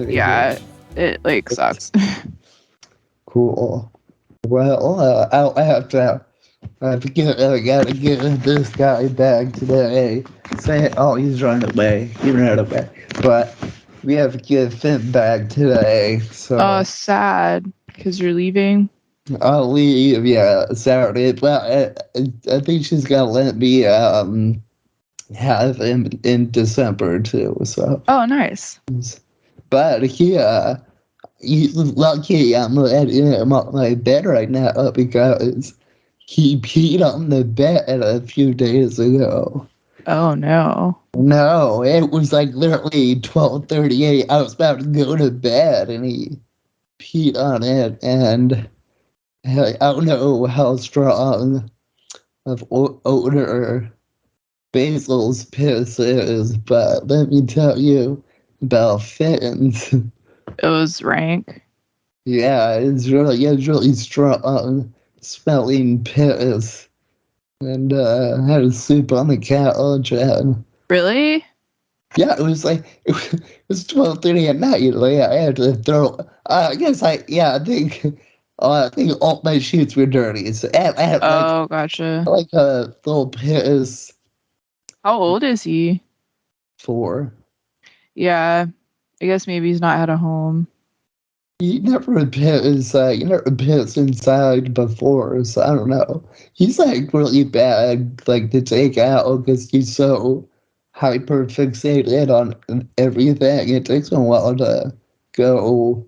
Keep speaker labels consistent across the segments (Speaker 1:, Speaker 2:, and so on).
Speaker 1: Yeah, it like sucks.
Speaker 2: Cool. Well, I gotta get this guy back today. Say, oh, he's running away. He ran away. But we have to get Finn back today.
Speaker 1: Oh,
Speaker 2: So
Speaker 1: sad because you're leaving.
Speaker 2: I'll leave. Yeah, Saturday. But I think she's gonna let me have him in December too. So,
Speaker 1: Oh, nice.
Speaker 2: but he's lucky I'm letting him on my bed right now because he peed on the bed a few days ago.
Speaker 1: Oh no.
Speaker 2: No, it was like literally 12:38. I was about to go to bed and he peed on it, and I don't know how strong of odor Basil's piss is, but let me tell you about Finn's.
Speaker 1: It was rank.
Speaker 2: Yeah, it's really strong smelling piss. And had a soup on the couch, and
Speaker 1: Really?
Speaker 2: yeah, it was 12:30 at night. Like I had to throw. I think all my sheets were dirty. So I had
Speaker 1: Oh, gotcha.
Speaker 2: like a little piss
Speaker 1: How old is he?
Speaker 2: for.
Speaker 1: Yeah, I guess maybe he's not had a home.
Speaker 2: You never pissed inside before, so I don't know. He's like really bad, like to take out because he's so hyper fixated on everything. It takes him a while to go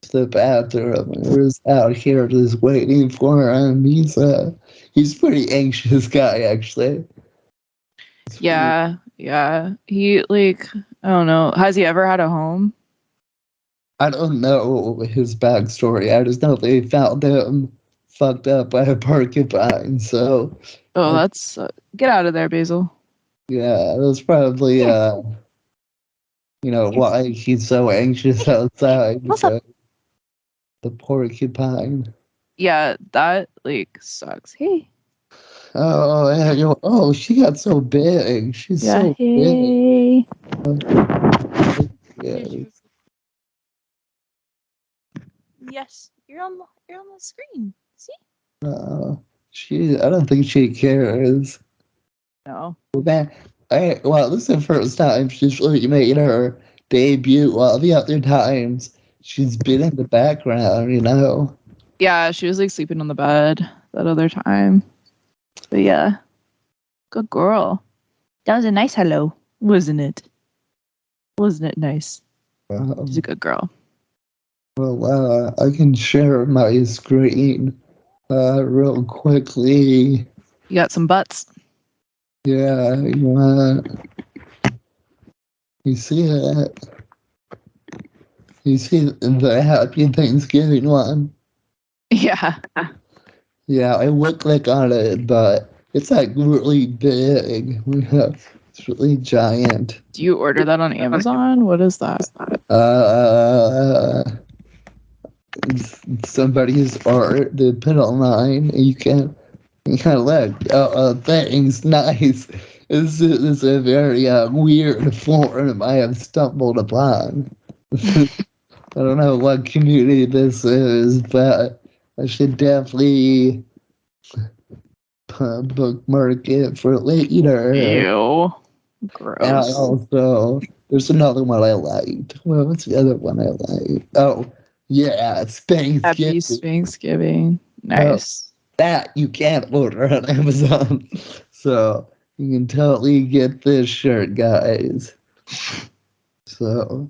Speaker 2: to the bathroom. We're just out here just waiting for him. He's a pretty anxious guy actually.
Speaker 1: Yeah, yeah. He like I don't know. Has he ever had a home?
Speaker 2: I don't know his backstory. I just know they found him fucked up by a porcupine. So
Speaker 1: Oh,
Speaker 2: I
Speaker 1: that's get out of there, Basil.
Speaker 2: Yeah, that's probably
Speaker 1: Here, here.
Speaker 2: why he's so anxious outside
Speaker 1: What's up?
Speaker 2: because the porcupine.
Speaker 1: Yeah, that like sucks. Hey.
Speaker 2: Oh, yeah, oh, she got so big. She's
Speaker 1: Yeah.
Speaker 2: so big.
Speaker 1: Hey.
Speaker 2: Yeah.
Speaker 1: Yes, you're on the screen. See?
Speaker 2: I don't think she cares.
Speaker 1: No.
Speaker 2: Well, well, this is the first time she's really made her debut. Well, the other times she's been in the background.
Speaker 1: Yeah, she was like sleeping on the bed that other time. But yeah, good girl. That was a nice hello, wasn't it? Wasn't it nice? She's a
Speaker 2: Um,
Speaker 1: good girl.
Speaker 2: well, I can share my screen real quickly.
Speaker 1: You got some butts.
Speaker 2: Yeah, you see it? You see the Happy Thanksgiving one?
Speaker 1: Yeah.
Speaker 2: Yeah, I would click on it, but it's like really big. It's really giant.
Speaker 1: Do you order that on Amazon? What is that?
Speaker 2: Uh, Somebody's art they put online. You can look. Thanks, nice. This is a very weird form I have stumbled upon. I don't know what community this is, but I should definitely bookmark it for later.
Speaker 1: Ew.
Speaker 2: And I
Speaker 1: Gross.
Speaker 2: also, there's another one I liked. Well, what's the other one I liked? Oh, yeah, it's
Speaker 1: Happy
Speaker 2: Thanksgiving.
Speaker 1: Thanksgiving.
Speaker 2: No,
Speaker 1: Nice.
Speaker 2: that you can't order on Amazon. So you can totally get this shirt, guys. So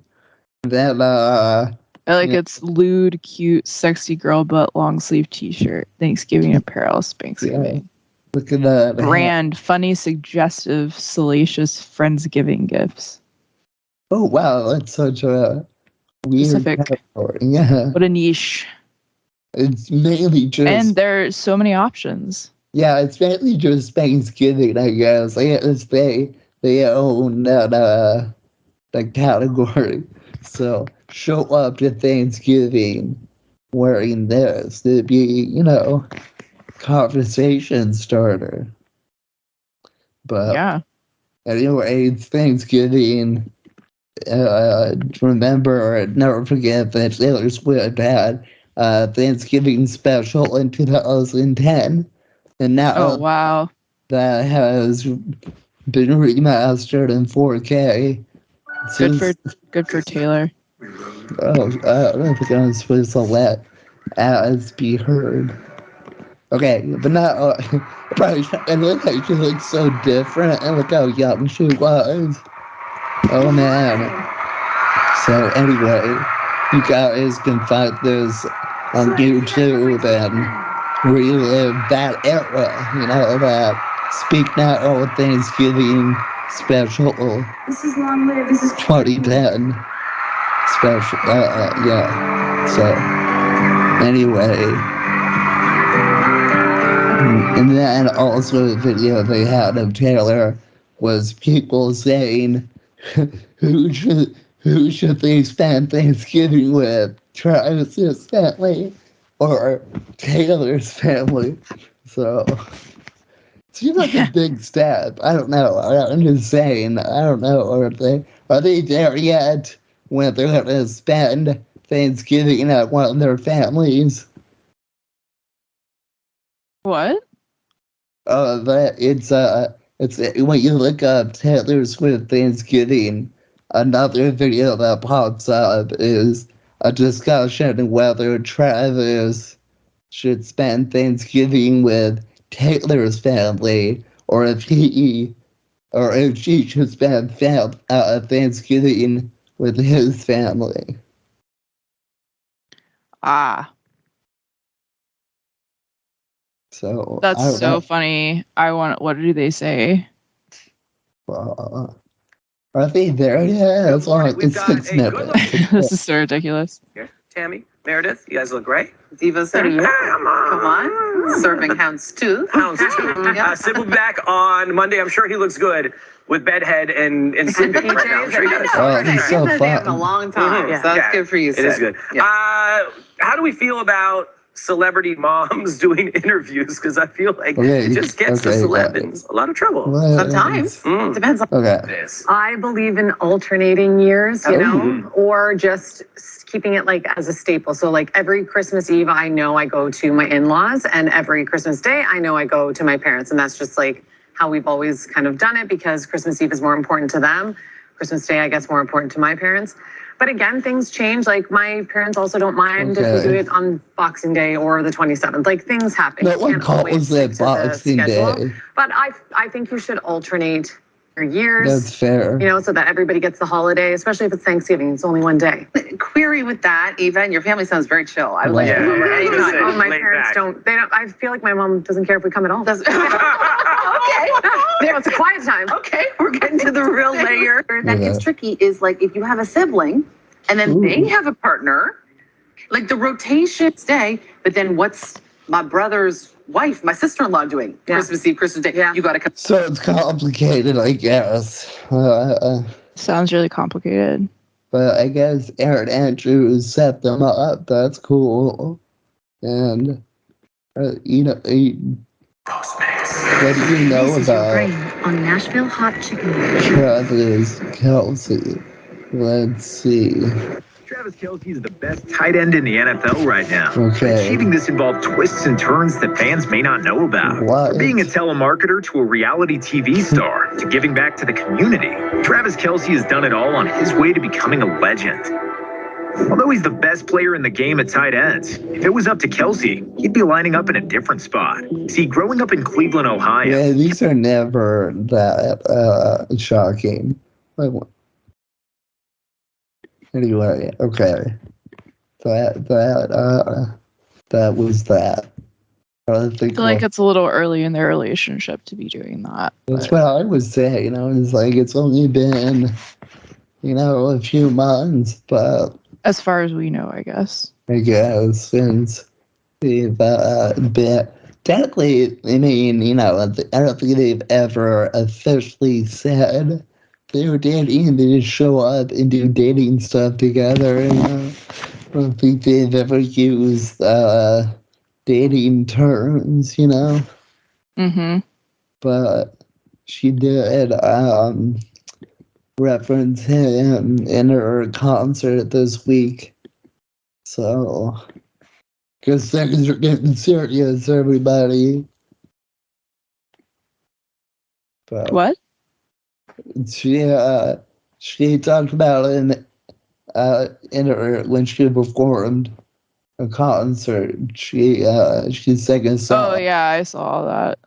Speaker 2: that,
Speaker 1: I like
Speaker 2: yeah,
Speaker 1: it's lewd, cute, sexy girl butt long sleeve t-shirt. Thanksgiving apparel,
Speaker 2: yeah,
Speaker 1: Spanksgiving.
Speaker 2: look at that.
Speaker 1: Brand, funny, suggestive, salacious Friendsgiving gifts.
Speaker 2: Oh, wow, that's such a weird
Speaker 1: Specific.
Speaker 2: category. Yeah,
Speaker 1: What a niche.
Speaker 2: it's mainly
Speaker 1: And
Speaker 2: just,
Speaker 1: there's so many options.
Speaker 2: yeah, it's mainly just Thanksgiving, I guess. I guess they own that category. So show up to Thanksgiving wearing this. It'd be, conversation starter. But
Speaker 1: Yeah.
Speaker 2: anyway, it's Thanksgiving. remember or never forget that Taylor Swift had a Thanksgiving special in 2010, and
Speaker 1: Oh
Speaker 2: now
Speaker 1: wow.
Speaker 2: that has been remastered in 4K.
Speaker 1: Good for Taylor.
Speaker 2: Oh, I don't know if I'm supposed to let as be heard. Okay, but now, probably, and look how she looks so different, and look how young she was. Oh man. So anyway, you guys can find this on YouTube and relive that era, you know, that Speak Now Thanksgiving special.
Speaker 3: This is long live. This is
Speaker 2: 2010 special. Yeah. So anyway, and then also the video they had of Taylor was people saying, who should they spend Thanksgiving with? Travis's family or Taylor's family? So seems like a big step. I don't know. I'm just saying. I don't know. Are they there yet when they're gonna spend Thanksgiving at one of their families?
Speaker 1: What?
Speaker 2: That it's when you look up Taylor Swift Thanksgiving, another video that pops up is a discussion whether Travis should spend Thanksgiving with Taylor's family or if she should spend Thanksgiving with his family.
Speaker 1: Ah,
Speaker 2: So
Speaker 1: that's
Speaker 2: I don't
Speaker 1: so
Speaker 2: know.
Speaker 1: funny. What do they say?
Speaker 2: Uh, are they there yet? As long as
Speaker 4: We've
Speaker 2: it's
Speaker 4: got
Speaker 2: 6
Speaker 4: a good
Speaker 2: minutes.
Speaker 1: This is so ridiculous.
Speaker 4: Here, Tammy, Meredith, you guys look great.
Speaker 5: Diva City. Come on. Serving Houndstooth.
Speaker 4: Houndstooth. Sid will be back on Monday. I'm sure he looks good with bedhead and sleeping. I'm sure he does.
Speaker 2: Oh, he's so
Speaker 5: He's been there a
Speaker 2: fun.
Speaker 5: long time.
Speaker 4: Mhm.
Speaker 5: So that's
Speaker 4: Yeah,
Speaker 5: good for you,
Speaker 4: It is good.
Speaker 5: Yeah.
Speaker 4: How do we feel about celebrity moms doing interviews? Because I feel like
Speaker 2: Okay,
Speaker 4: it just gets the
Speaker 2: okay,
Speaker 4: celeb
Speaker 2: got
Speaker 4: in
Speaker 2: it.
Speaker 4: a lot of trouble.
Speaker 2: Well,
Speaker 5: Sometimes.
Speaker 4: Mm.
Speaker 5: Depends on
Speaker 2: Okay.
Speaker 4: This.
Speaker 6: I believe in alternating years, you know, or just keeping it like as a staple. So like every Christmas Eve, I know I go to my in-laws, and every Christmas Day, I know I go to my parents. And that's just like how we've always kind of done it, because Christmas Eve is more important to them. Christmas Day, I guess, more important to my parents. But again, things change. Like my parents also don't mind if we do it on Boxing Day or the 27th. Like things happen.
Speaker 2: No
Speaker 6: You
Speaker 2: one
Speaker 6: can't always
Speaker 2: calls it
Speaker 6: stick to the
Speaker 2: Boxing
Speaker 6: schedule.
Speaker 2: Day.
Speaker 6: But I think you should alternate your years.
Speaker 2: That's fair.
Speaker 6: You know, so that everybody gets the holiday, especially if it's Thanksgiving. It's only one day.
Speaker 5: query with that, Eva, and your family sounds very chill. I would like to
Speaker 4: Yeah.
Speaker 5: come over
Speaker 4: Yeah.
Speaker 5: anytime.
Speaker 6: Oh, my
Speaker 4: Laid
Speaker 6: parents
Speaker 4: back.
Speaker 6: don't. They don't. I feel like my mom doesn't care if we come at all.
Speaker 5: Does-
Speaker 6: Okay. Yeah, it's a quiet time.
Speaker 5: Okay, we're getting to the real layer. That
Speaker 2: Yeah.
Speaker 5: gets tricky is like if you have a sibling and then they
Speaker 2: Ooh.
Speaker 5: have a partner, like the rotation stay, but then what's my brother's wife, my sister-in-law doing?
Speaker 6: Yeah.
Speaker 5: Christmas Eve, Christmas Day.
Speaker 6: Yeah.
Speaker 5: You got to come.
Speaker 2: So it's complicated, I guess.
Speaker 1: Sounds really complicated.
Speaker 2: But I guess Aaron Andrews set them up. That's cool. And you know, what do you know
Speaker 3: This is your brain
Speaker 2: about
Speaker 3: on Nashville Hot Chicken.
Speaker 2: Travis Kelsey? Let's see.
Speaker 7: Travis Kelce is the best tight end in the NFL right now.
Speaker 2: Okay.
Speaker 7: Achieving this involved twists and turns that fans may not know about.
Speaker 2: What?
Speaker 7: From being a telemarketer to a reality TV star to giving back to the community, Travis Kelce has done it all on his way to becoming a legend. Although he's the best player in the game at tight ends, if it was up to Kelce, he'd be lining up in a different spot. See, growing up in Cleveland, Ohio.
Speaker 2: Yeah, these are never that shocking. Anyway, okay. That was that. I don't
Speaker 1: I
Speaker 2: think
Speaker 1: feel like it's a little early in their relationship to be doing that.
Speaker 2: that's
Speaker 1: but-
Speaker 2: what I would say. You know, it's like it's only been, you know, a few months, but
Speaker 1: As far as we know, I guess.
Speaker 2: I guess since they've been technically, I mean, you know, I don't think they've ever officially said they were dating. They just show up and do dating stuff together. You know? I don't think they've ever used dating terms, you know.
Speaker 1: Mm-hmm.
Speaker 2: But she did reference him in her concert this week. So, because things are getting serious, everybody. But
Speaker 1: What?
Speaker 2: she talked about it in her when she performed a concert. She sang a song.
Speaker 1: Oh yeah, I saw that.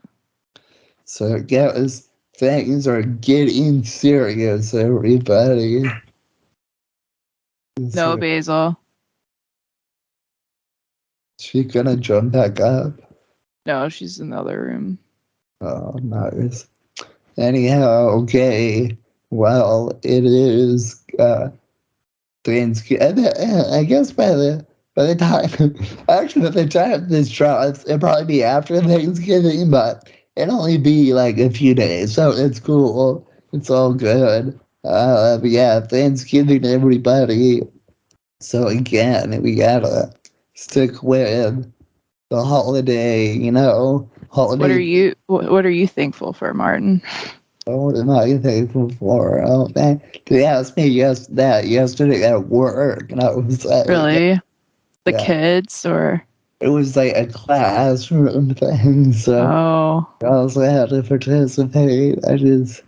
Speaker 2: So guys, things are getting serious, everybody.
Speaker 1: No, Basil.
Speaker 2: She gonna jump back up.
Speaker 1: No, she's in the other room.
Speaker 2: Oh, nice. Anyhow, okay. Well, it is Thanksgiving. I guess by the time actually by the time this drops, it'll probably be after Thanksgiving, but it'll only be like a few days, so it's cool. It's all good. But yeah, Thanksgiving, everybody. So again, we gotta stick with the holiday, holiday.
Speaker 1: What are you thankful for, Martin?
Speaker 2: What am I thankful for? Oh man, they asked me yesterday at work, and I was like,
Speaker 1: Really? The
Speaker 2: yeah,
Speaker 1: kids or
Speaker 2: it was like a classroom thing, so
Speaker 1: oh
Speaker 2: I also had to participate. I just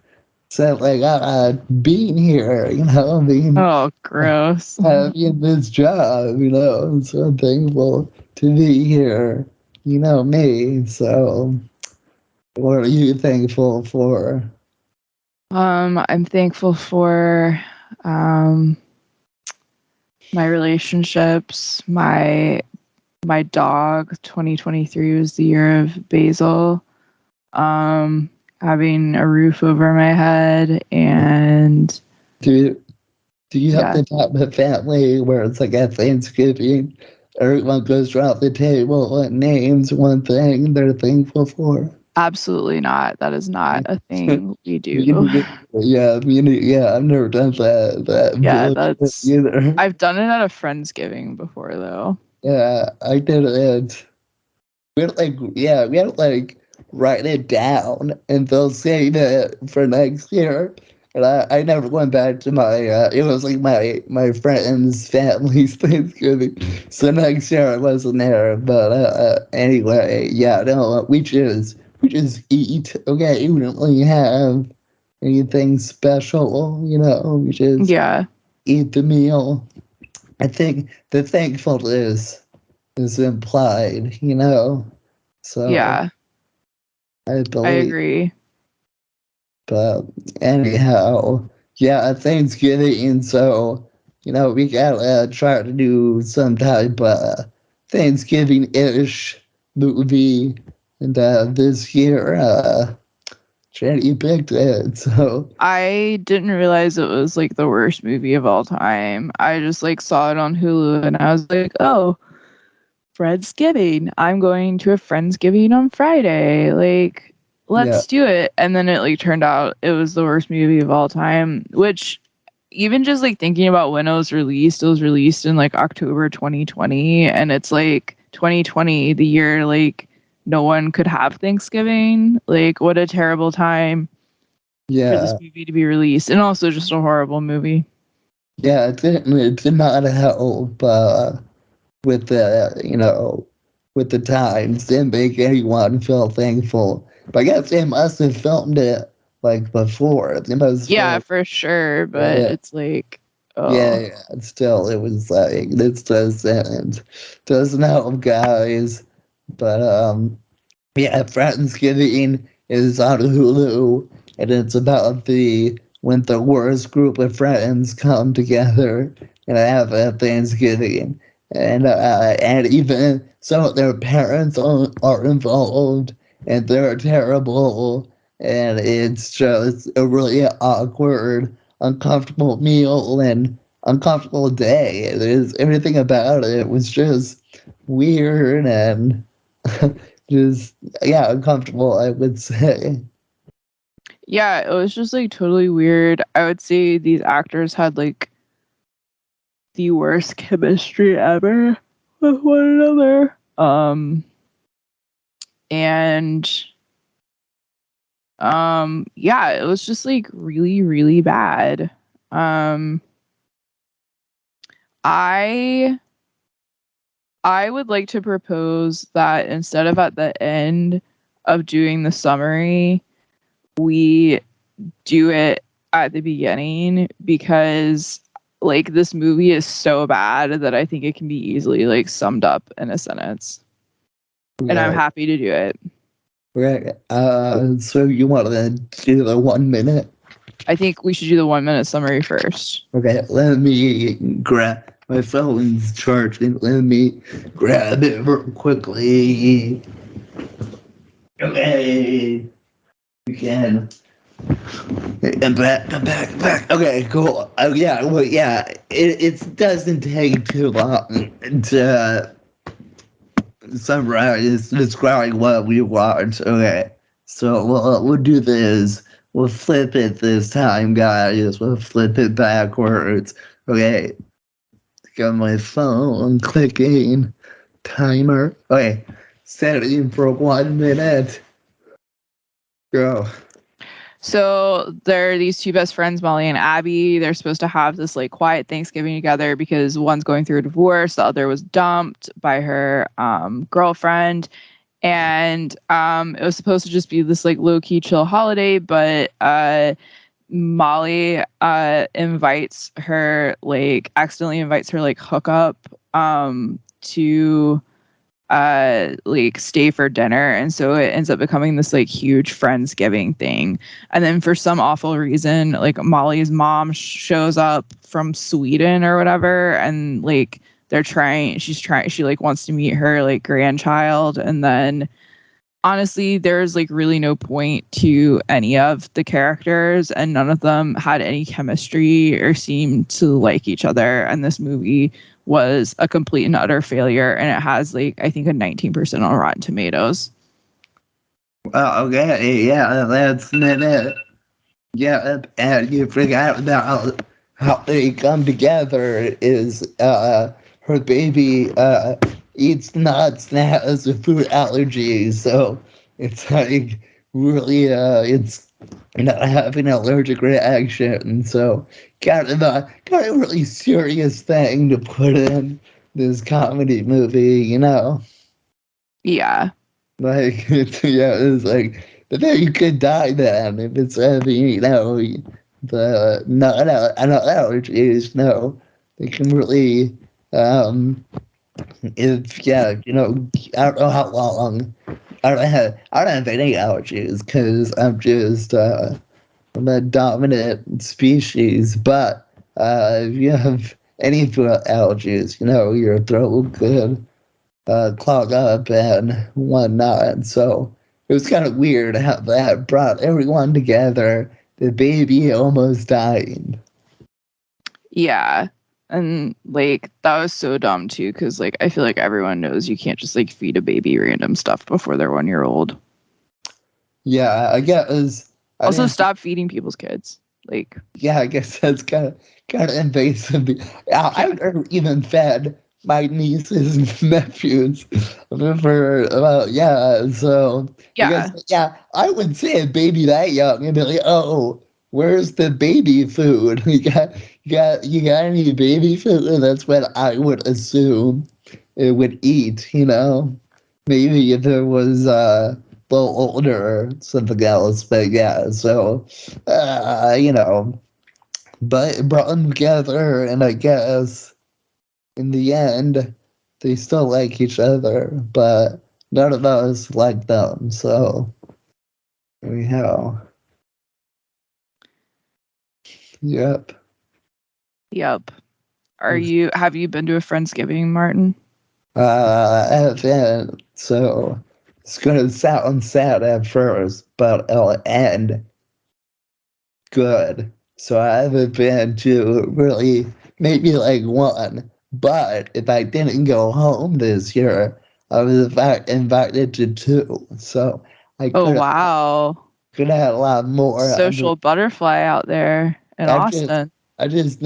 Speaker 2: said like, being here, being
Speaker 1: oh gross.
Speaker 2: having this job, so I'm thankful to be here, me. So, what are you thankful for?
Speaker 1: I'm thankful for um my relationships, my dog. 2023 was the year of Basil. Having a roof over my head and
Speaker 2: Do Do you have
Speaker 1: yeah,
Speaker 2: the type of family where it's like at Thanksgiving, everyone goes around the table and names one thing they're thankful for?
Speaker 1: absolutely not. That is not a thing we
Speaker 2: Me
Speaker 1: do.
Speaker 2: neither. Yeah, yeah, I've never done that
Speaker 1: Yeah,
Speaker 2: bullshit either.
Speaker 1: I've done it at a Friendsgiving before though.
Speaker 2: Yeah, I did it. We had to like write it down and they'll save it for next year. And I never went back to it was like my friend's family's Thanksgiving. So next year I wasn't there. But anyway, yeah, no, we just eat. Okay, we don't really have anything special, we just
Speaker 1: Yeah,
Speaker 2: eat the meal. I think the thankfulness is implied, so
Speaker 1: yeah,
Speaker 2: I
Speaker 1: I
Speaker 2: believe.
Speaker 1: agree.
Speaker 2: But anyhow, yeah, Thanksgiving. So we gotta try to do some type of Thanksgiving-ish movie. And this year, Jenny picked it. So
Speaker 1: I didn't realize it was like the worst movie of all time. I just like saw it on Hulu and I was like, oh, Friendsgiving. I'm going to a Friendsgiving on Friday. Like,
Speaker 2: yeah,
Speaker 1: let's do it. And then it like turned out it was the worst movie of all time, which even just like thinking about when it was released in like October 2020 and it's like 2020, the year like no one could have Thanksgiving. Like what a terrible time for this
Speaker 2: yeah,
Speaker 1: movie to be released and also just a horrible movie.
Speaker 2: yeah. It did not help with with the times. Didn't make anyone feel thankful. But I guess they must have filmed it like before. They must
Speaker 1: Yeah,
Speaker 2: film.
Speaker 1: for sure, but
Speaker 2: Yeah,
Speaker 1: it's like
Speaker 2: yeah,
Speaker 1: oh,
Speaker 2: yeah. Still, it was like this doesn't help, guys. But yeah, Friendsgiving is on Hulu, and it's about when the worst group of friends come together and have a Thanksgiving, and even some of their parents are involved, and they're terrible, and it's just a really awkward, uncomfortable meal and uncomfortable day. There's everything about it was just weird and just yeah, uncomfortable, I would say.
Speaker 1: yeah, it was just like totally weird. I would say these actors had like the worst chemistry ever with one another. And Yeah, it was just like really, really bad. I would like to propose that instead of at the end of doing the summary, we do it at the beginning, because like this movie is so bad that I think it can be easily like summed up in a sentence. And I'm happy to do it.
Speaker 2: Right. So you want to do the 1 minute?
Speaker 1: I think we should do the 1 minute summary first.
Speaker 2: Okay, let me grab my phone's charging. Let me grab it real quickly. Okay. Again. I'm back. Okay, cool. Yeah, well, yeah. It doesn't take too long to summarize, describe what we watched. Okay, so we'll do this. We'll flip it this time, guys. We'll flip it backwards. Okay, got my phone clicking. Timer. Okay, setting for 1 minute. Go.
Speaker 1: So there are these two best friends, Molly and Abby. They're supposed to have this like quiet Thanksgiving together because one's going through a divorce, the other was dumped by her girlfriend. And it was supposed to just be this like low-key chill holiday, but Molly accidentally invites her like hookup to like stay for dinner, and so it ends up becoming this like huge Friendsgiving thing. And then for some awful reason, like Molly's mom shows up from Sweden or whatever, and like she like wants to meet her like grandchild. And then honestly, there's like really no point to any of the characters, and none of them had any chemistry or seemed to like each other. And this movie was a complete and utter failure, and it has like I think a 19% on Rotten Tomatoes.
Speaker 2: Okay, yeah, that's it. Yeah, and you forgot about how they come together is her baby eats nuts and has a food allergy, so it's like really it's not having an allergic reaction, so kind of really serious thing to put in this comedy movie, you know?
Speaker 1: Yeah.
Speaker 2: Like, it's like, but then you could die then if it's heavy, you know, the nut allergies, no, they can really, if, yeah, you know, I don't know how long, I don't have any allergies because I'm a dominant species, but, if you have any food allergies, you know, your throat could clog up and whatnot. So it was kind of weird how that brought everyone together. The baby almost dying.
Speaker 1: Yeah. And like that was so dumb too, because like I feel like everyone knows you can't just like feed a baby random stuff before they're 1 year old.
Speaker 2: Yeah, I guess.
Speaker 1: Also, stop feeding people's kids. Like,
Speaker 2: Yeah, I guess that's kind of invasive. I never even fed my nieces and nephews for yeah. So I
Speaker 1: yeah.
Speaker 2: guess I would say a baby that young and be like, oh, where's the baby food? You got any baby food? And that's what I would assume it would eat. You know, maybe if it was a little older or something else, but yeah. So you know. But it brought them together, and I guess in the end, they still like each other, but none of us like them. So anyhow, yep.
Speaker 1: Yep. Have you been to a Friendsgiving, Martin?
Speaker 2: I haven't. So it's gonna sound sad at first, but it'll end good. So I haven't been to really maybe like one. But if I didn't go home this year, I was in fact invited to two. So I
Speaker 1: Oh wow.
Speaker 2: could have had a lot more.
Speaker 1: Social butterfly out there in
Speaker 2: I just
Speaker 1: Austin.
Speaker 2: I just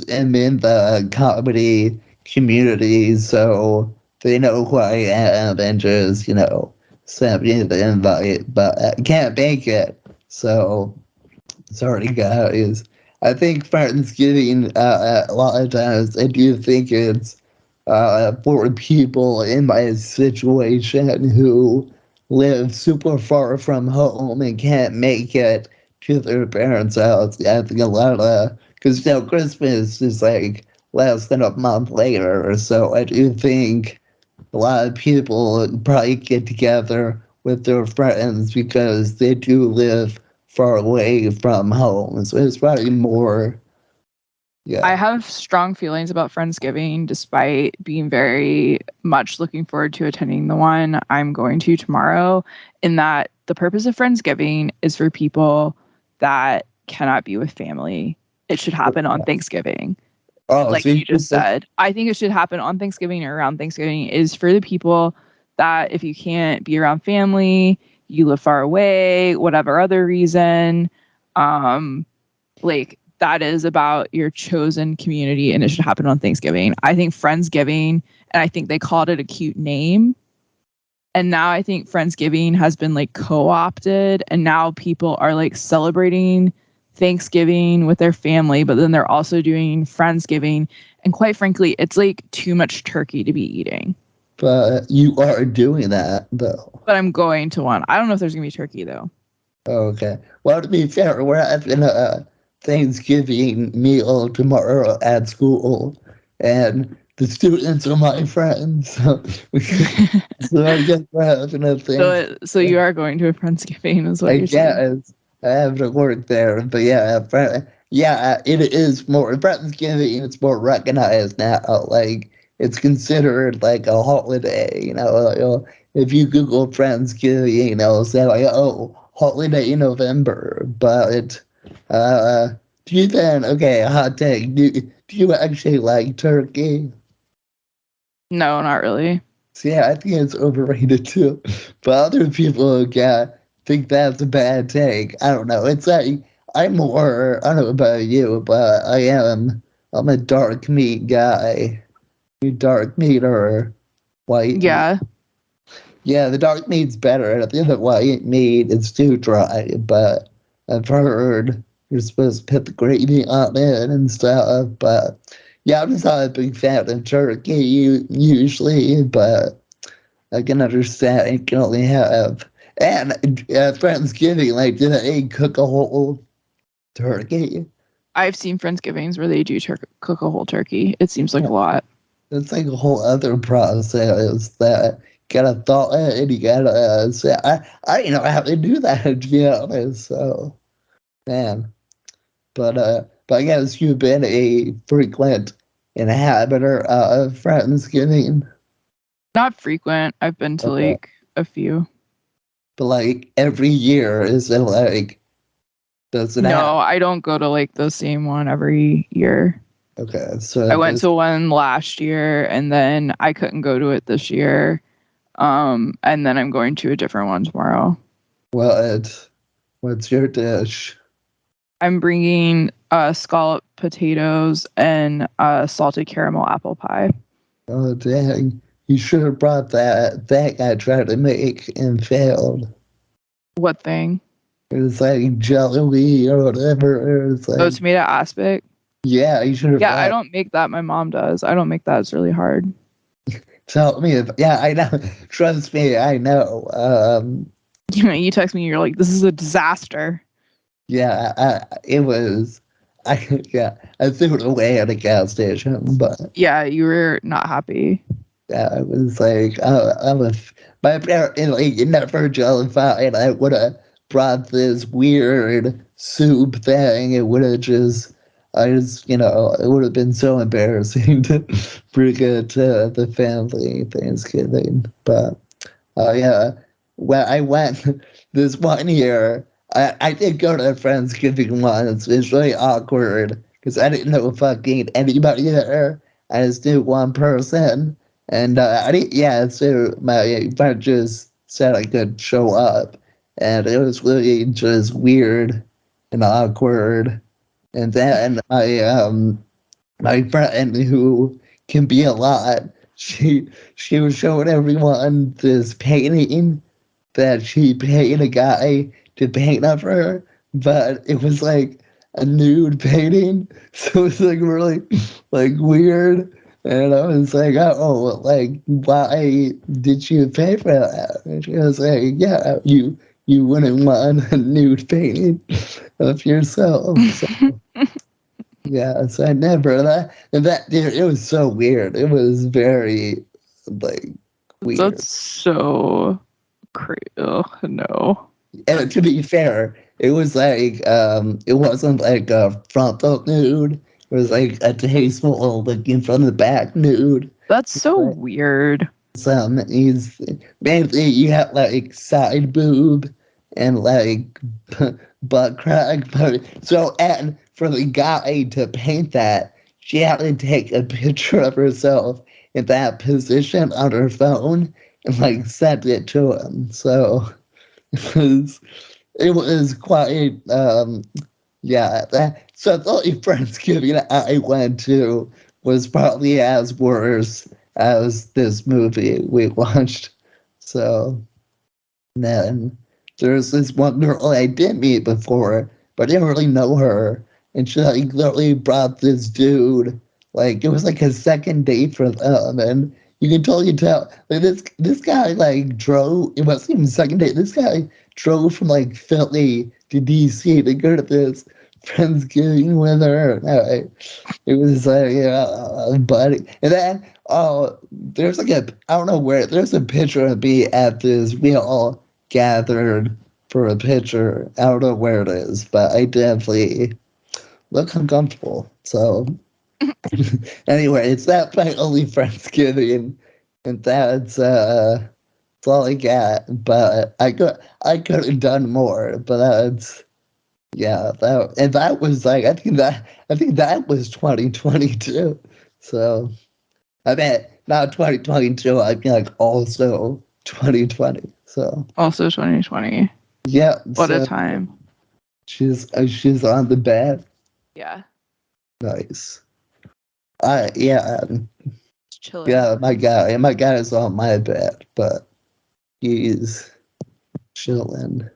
Speaker 2: am in the comedy community, so they know who I am and just, you know, sent me the invite, but I can't make it. So sorry, guys. I think Friendsgiving, a lot of times, I do think it's for people in my situation who live super far from home and can't make it to their parents' house. I think a lot of, because Christmas is like less than a month later, so I do think a lot of people probably get together with their friends because they do live far away from home. So it's probably more, yeah.
Speaker 1: I have strong feelings about Friendsgiving, despite being very much looking forward to attending the one I'm going to tomorrow. In that the purpose of Friendsgiving is for people that cannot be with family. It should happen on Thanksgiving.
Speaker 2: Oh,
Speaker 1: Like
Speaker 2: so
Speaker 1: you just said, I think it should happen on Thanksgiving or around Thanksgiving is for the people that if you can't be around family, you live far away, whatever other reason, like that is about your chosen community and it should happen on Thanksgiving. I think Friendsgiving, and I think they called it a cute name. And now I think Friendsgiving has been like co-opted and now people are like celebrating Thanksgiving with their family, but then they're also doing Friendsgiving. And quite frankly, it's like too much turkey to be eating.
Speaker 2: But you are doing that, though.
Speaker 1: But I'm going to one. I don't know if there's going to be turkey, though.
Speaker 2: Okay. Well, to be fair, we're having a Thanksgiving meal tomorrow at school, and the students are my friends. So, so I guess we're having a thing.
Speaker 1: So you are going to a Friendsgiving, is what
Speaker 2: I
Speaker 1: you're saying.
Speaker 2: guess I have to work there, but yeah, it is more Friendsgiving. It's more recognized now. Like it's considered like a holiday. If you Google Friendsgiving, it'll say like, oh, holiday in November. But do you then? Okay, hot take. Do you actually like turkey?
Speaker 1: No, not really.
Speaker 2: So yeah, I think it's overrated too. But other people, yeah, think that's a bad take. I don't know. It's like I'm more. I don't know about you, but I'm a dark meat guy. You dark meat or white meat?
Speaker 1: Yeah.
Speaker 2: Yeah, the dark meat's better. I think the white meat is too dry. But I've heard you're supposed to put the gravy on it and stuff. But yeah, I'm just not a big fan of turkey usually. But I can understand you can only have and Friendsgiving, like do they cook a whole turkey?
Speaker 1: I've seen Friendsgivings where they do cook a whole turkey. It seems like a lot.
Speaker 2: It's like a whole other process that you gotta thaw it and you gotta say, I didn't know how to do that to be honest. So man. But I guess you've been a frequent inhabitor of Friendsgiving.
Speaker 1: Not frequent. I've been to
Speaker 2: Okay.
Speaker 1: like a few.
Speaker 2: But like every year is it like does it happen?
Speaker 1: No, I don't go to like the same one every year.
Speaker 2: Okay, so
Speaker 1: I went to one last year and then I couldn't go to it this year. And then I'm going to a different one tomorrow.
Speaker 2: what's your dish?
Speaker 1: I'm bringing scalloped potatoes and salted caramel apple pie.
Speaker 2: Oh dang! You should have brought that I tried to make and failed.
Speaker 1: What thing?
Speaker 2: It was like jelly or whatever. It was
Speaker 1: Oh,
Speaker 2: like
Speaker 1: tomato aspic.
Speaker 2: yeah, you should have.
Speaker 1: Yeah, I don't make that. My mom does. I don't make that. It's really hard.
Speaker 2: Tell me if I know. Trust me, I know.
Speaker 1: You text me. You're like, this is a disaster.
Speaker 2: Yeah, it was. I threw it away at a gas station, but
Speaker 1: Yeah, you were not happy.
Speaker 2: yeah, I was like, my parents, like, never jellified. I would have brought this weird soup thing. It would have it would have been so embarrassing to bring it to the family Thanksgiving. But, yeah, when I went this one year, I did go to a Friendsgiving once. It's really awkward because I didn't know fucking anybody there. I just knew one person. And I didn't, yeah, so my friend just said I could show up. And it was really just weird and awkward. And then my friend who can be a lot, she was showing everyone this painting that she paid a guy to paint of her, but it was like a nude painting, so it was like really like weird. And I was like, oh, like, why did you pay for that? And she was like, yeah, you wouldn't want a nude painting of yourself. So, yeah, so I never that dude, it was so weird. It was very like weird.
Speaker 1: That's so crazy. Oh, no.
Speaker 2: And to be fair, it was like it wasn't like a frontal nude. It was like a tasteful looking from the back nude.
Speaker 1: That's so
Speaker 2: Right.
Speaker 1: weird.
Speaker 2: He's basically you have like side boob and like butt crack. But so and for the guy to paint that, she had to take a picture of herself in that position on her phone and like send it to him. So it was quite yeah. So the only Friendsgiving I went to was probably as worse as this movie we watched. So then there's this one girl I did meet before, but I didn't really know her. And she like literally brought this dude, like it was like a second date for them. And you can totally tell like this guy like drove, it wasn't even a second date. This guy drove from like Philly to DC to go to this Friendsgiving with her. It was like, buddy. And then, there's like I don't know where, there's a picture of me at this. We all gathered for a picture. I don't know where it is, but I definitely look uncomfortable. So, anyway, it's that my only Friendsgiving. And that's all I got. But I could have done more, but that's, yeah, that was like I think that was 2022. So I bet not 2022. I mean like also 2020. So
Speaker 1: Also 2020.
Speaker 2: yeah.
Speaker 1: What a
Speaker 2: So
Speaker 1: time.
Speaker 2: she's on the bed.
Speaker 1: Yeah.
Speaker 2: Nice. I yeah
Speaker 1: It's chilling.
Speaker 2: yeah my guy is on my bed, but he's chilling.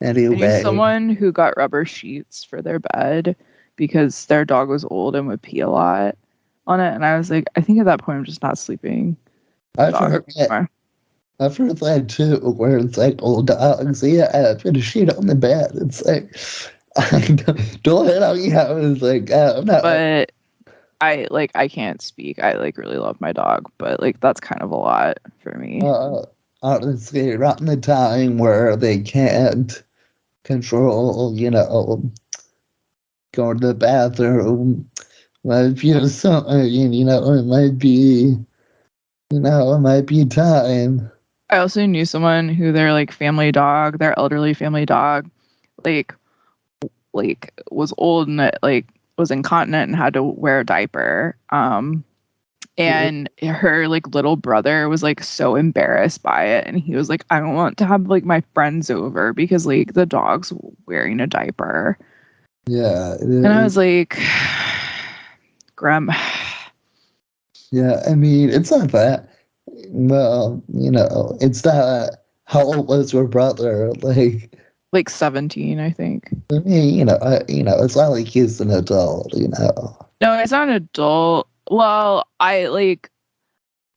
Speaker 1: I knew
Speaker 2: Anyway,
Speaker 1: someone who got rubber sheets for their bed because their dog was old and would pee a lot on it. And I was like, I think at that point I'm just not sleeping with
Speaker 2: I've
Speaker 1: the dog
Speaker 2: heard that.
Speaker 1: anymore.
Speaker 2: I've heard that too, where it's like old dogs. Yeah, I put a sheet on the bed. It's like, I don't let out. Yeah, I was like, no.
Speaker 1: But I can't speak. I like really love my dog, but like that's kind of a lot for me.
Speaker 2: Honestly, around the time where they can't control, going to the bathroom, might be something, it might be time.
Speaker 1: I also knew someone who their like family dog, their elderly family dog, like was old and like was incontinent and had to wear a diaper. And her like little brother was like so embarrassed by it, and he was like, I don't want to have like my friends over because like the dog's wearing a diaper.
Speaker 2: Yeah.
Speaker 1: And I was like, Graham.
Speaker 2: Yeah, I mean, it's not that. Well, it's not. How old was your brother?
Speaker 1: Like 17, I think.
Speaker 2: I mean, it's not like he's an adult.
Speaker 1: No, he's not an adult. Well, I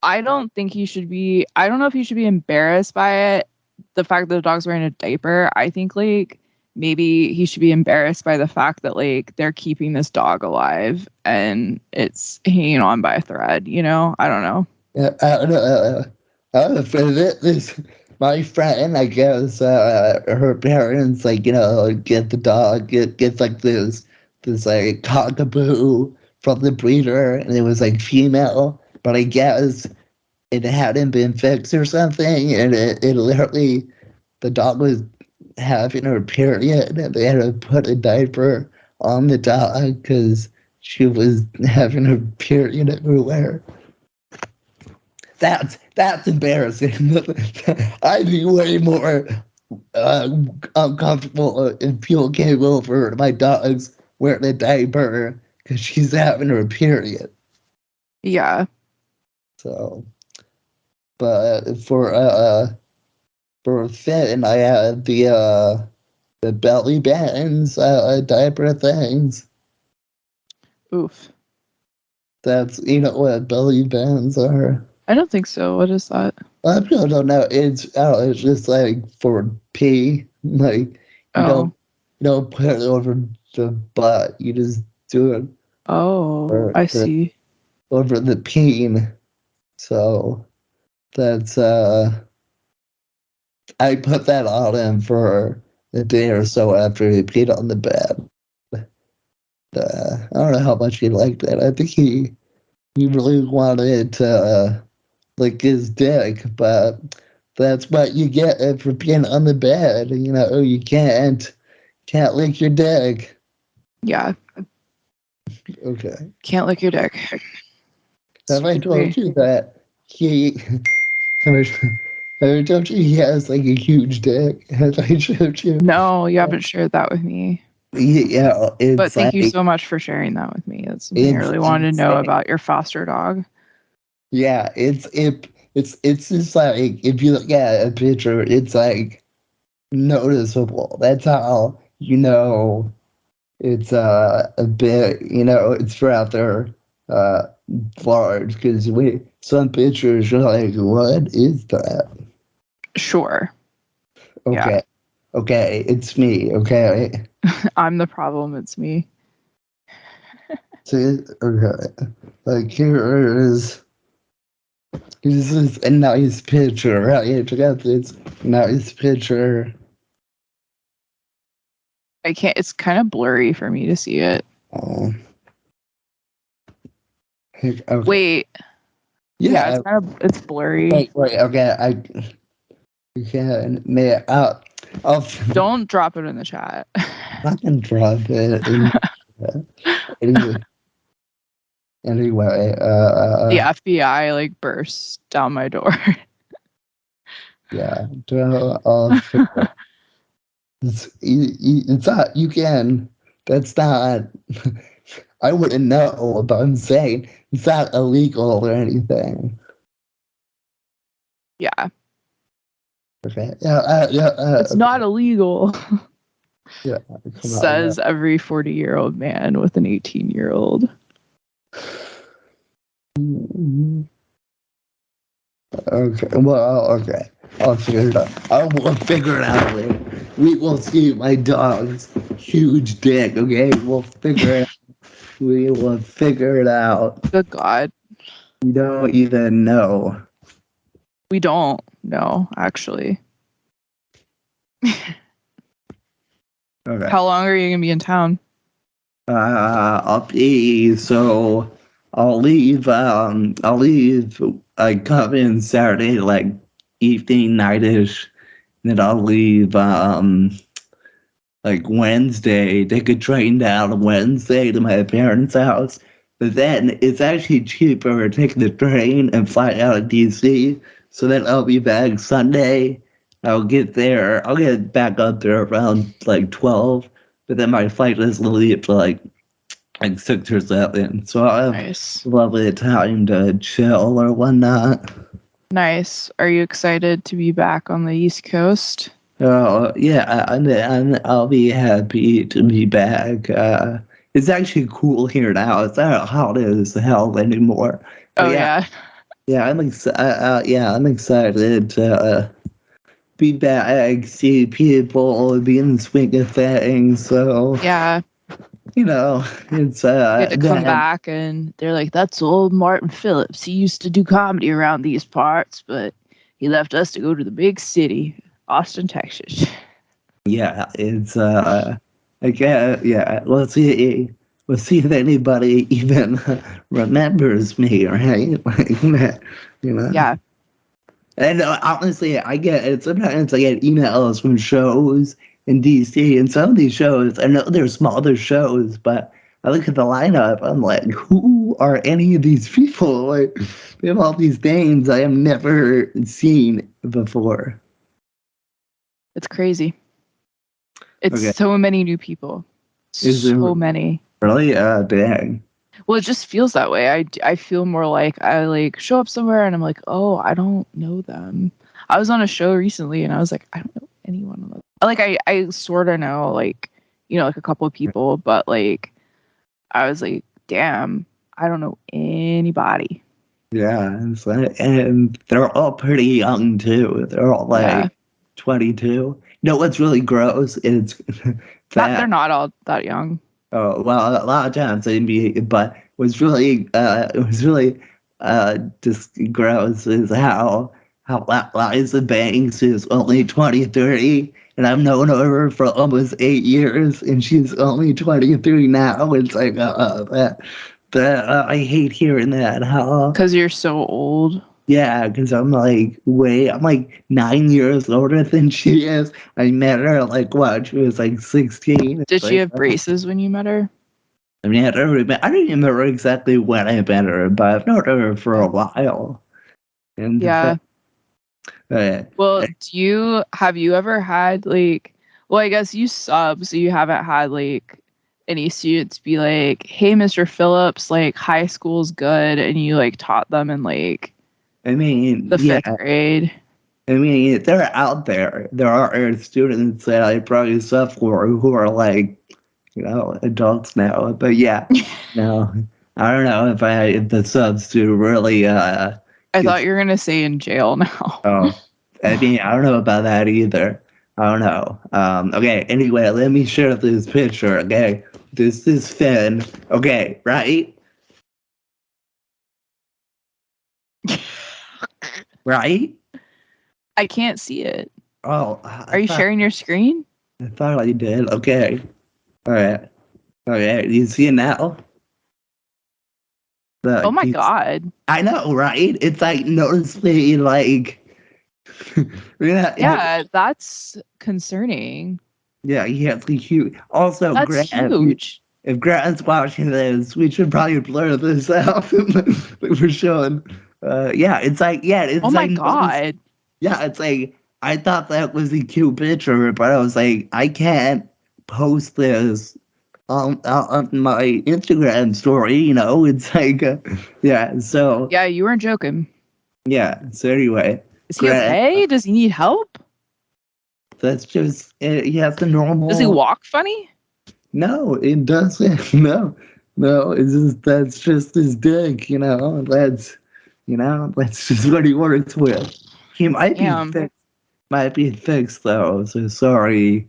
Speaker 1: don't think he should be. I don't know if he should be embarrassed by it. The fact that the dog's wearing a diaper. I think like maybe he should be embarrassed by the fact that like they're keeping this dog alive and it's hanging on by a thread. I don't know.
Speaker 2: Yeah, I don't know. This my friend, I guess, her parents like get the dog, gets like this like cockapoo from the breeder, and it was like female, but I guess it hadn't been fixed or something, and it literally the dog was having her period, and they had to put a diaper on the dog because she was having her period everywhere. That's embarrassing. I'd be way more uncomfortable if people came over. My dog's wearing a diaper because she's having her period.
Speaker 1: Yeah.
Speaker 2: So, but for Finn, I had the belly buttons, diaper things.
Speaker 1: Oof.
Speaker 2: That's, you know what belly buttons are.
Speaker 1: I don't think so. What is that?
Speaker 2: I really don't know. It's just like for pee. Like you
Speaker 1: Oh.
Speaker 2: don't put it over the butt. You just do it
Speaker 1: Oh, I see.
Speaker 2: over the peen. So that's I put that on him for a day or so after he peed on the bed. I don't know how much he liked it. I think he really wanted to lick his dick, but that's what you get for being on the bed. You know, you can't lick your dick.
Speaker 1: Yeah.
Speaker 2: Okay.
Speaker 1: Can't lick your dick.
Speaker 2: Have I told you that he? Have I told you he has like a huge dick? Have I told you?
Speaker 1: No, you haven't shared that with me.
Speaker 2: Yeah, it's
Speaker 1: But thank you
Speaker 2: like,
Speaker 1: so much for sharing that with me. That's something I really wanted to know
Speaker 2: insane.
Speaker 1: about your foster dog.
Speaker 2: Yeah, it's just like if you look at a picture, it's like noticeable. That's how you know it's a bit, you know, it's rather uh large because we some pictures are like, what is that?
Speaker 1: Sure.
Speaker 2: Okay, okay, it's me. Okay,
Speaker 1: I'm the problem. It's me.
Speaker 2: see, okay, like here is this is a nice picture, right? Check this nice picture.
Speaker 1: I can't. It's kind of blurry for me to see it.
Speaker 2: Oh, okay.
Speaker 1: Wait. Yeah,
Speaker 2: Yeah,
Speaker 1: it's blurry.
Speaker 2: wait, okay, I can, man, I'll
Speaker 1: Don't drop it in the chat.
Speaker 2: I can drop it in anyway. Anyway,
Speaker 1: The FBI like bursts down my door.
Speaker 2: yeah, I'll figure it's not, you can, that's not, I wouldn't know, but I'm saying it's not illegal or anything.
Speaker 1: Yeah.
Speaker 2: Okay,
Speaker 1: It's not illegal.
Speaker 2: yeah, come on.
Speaker 1: Says every 40-year-old man with an 18-year-old.
Speaker 2: Okay, well, okay, I'll figure it out. I will figure it out later. We will see my dog's huge dick, okay? We'll figure it out. We will figure it out.
Speaker 1: Good God.
Speaker 2: You don't even know.
Speaker 1: We don't know, actually.
Speaker 2: Okay.
Speaker 1: How long are you going to be in town?
Speaker 2: I'll be, so I'll leave, I come in Saturday, like, evening, nightish, then I'll leave, like Wednesday, take a train down Wednesday to my parents' house. But then it's actually cheaper to take the train and fly out of DC. So then I'll be back Sunday. I'll get back up there around like 12. But then my flight doesn't leave till like 6 or 7. So I'll have
Speaker 1: Nice.
Speaker 2: lovely time to chill or whatnot.
Speaker 1: Nice. Are you excited to be back on the East Coast?
Speaker 2: Oh yeah, I'll be happy to be back. It's actually cool here now. It's not hot as hell anymore. But
Speaker 1: Oh, yeah.
Speaker 2: I'm excited to be back, see people, be in the swing of things. So
Speaker 1: Yeah.
Speaker 2: you know, it's
Speaker 1: You had to come
Speaker 2: that.
Speaker 1: back and they're like, that's old Martin Phillips. He used to do comedy around these parts, but he left us to go to the big city, Austin, Texas.
Speaker 2: Yeah, it's I guess, yeah. Let's see if anybody even remembers me, right? Like, you know.
Speaker 1: Yeah.
Speaker 2: And honestly, I get it. Sometimes I get emails from shows in DC, and some of these shows, I know they're smaller shows, but I look at the lineup, I'm like, who are any of these people? Like, they have all these names I have never seen before.
Speaker 1: It's crazy. It's
Speaker 2: Okay.
Speaker 1: so many new people.
Speaker 2: Is there
Speaker 1: So many.
Speaker 2: really? Dang.
Speaker 1: Well, it just feels that way. I feel more like I like show up somewhere and I'm like, oh, I don't know them. I was on a show recently and I was like, I don't know anyone on the like I sort of know like like a couple of people, but like I was like, damn, I don't know anybody.
Speaker 2: Yeah, and they're all pretty young too. They're all
Speaker 1: Yeah.
Speaker 2: like 22. You know what's really gross is
Speaker 1: They're
Speaker 2: that
Speaker 1: not all that young.
Speaker 2: oh well, a lot of times they be, but it was really just gross is how Liza Banks is only 23, and I've known her for almost 8 years, and she's only 23 now. It's like I hate hearing that. How
Speaker 1: Because you're so old.
Speaker 2: yeah, because I'm like 9 years older than she is. I met her like what? She was like 16.
Speaker 1: Did
Speaker 2: It's
Speaker 1: she
Speaker 2: like,
Speaker 1: have braces when you met her?
Speaker 2: I mean, I don't remember exactly when I met her, but I've known her for a while. And
Speaker 1: Yeah.
Speaker 2: uh,
Speaker 1: Well, have you ever had like, well, I guess you sub, so you haven't had like any students be like, hey, Mr. Phillips, like high school's good, and you like taught them in like
Speaker 2: I mean,
Speaker 1: the
Speaker 2: yeah,
Speaker 1: fifth grade.
Speaker 2: I mean, they're out there. There are students that I probably sub for who are like, adults now. But yeah, no, I don't know if the subs do really
Speaker 1: I
Speaker 2: get.
Speaker 1: thought you were gonna say in jail now.
Speaker 2: Oh, I mean, I don't know about that either. I don't know. Okay, anyway, let me share this picture, okay? This is Finn. Okay, right? Right?
Speaker 1: I can't see it.
Speaker 2: Oh,
Speaker 1: Are you sharing your screen?
Speaker 2: I thought I did. Okay. Alright. Okay, you see it now?
Speaker 1: Oh my
Speaker 2: He's,
Speaker 1: God.
Speaker 2: I know, right? It's like noticeably like
Speaker 1: Yeah, that's concerning.
Speaker 2: yeah, he has the huge also
Speaker 1: That's
Speaker 2: Grant.
Speaker 1: huge.
Speaker 2: If Grant's watching this, we should probably blur this out. We're showing.
Speaker 1: Oh
Speaker 2: It's
Speaker 1: my
Speaker 2: like
Speaker 1: God.
Speaker 2: yeah, it's like I thought that was a cute picture, but I was like, I can't post this on my Instagram story. It's like yeah. So
Speaker 1: Yeah, you weren't joking.
Speaker 2: yeah. So anyway,
Speaker 1: Is he
Speaker 2: Grant,
Speaker 1: okay? Does he need help?
Speaker 2: that's just he has the
Speaker 1: Does he
Speaker 2: normal.
Speaker 1: walk funny?
Speaker 2: No, it doesn't. No, no. That's just his dick. That's just what he works with. He might be
Speaker 1: Damn.
Speaker 2: fixed. Might be fixed though. So sorry,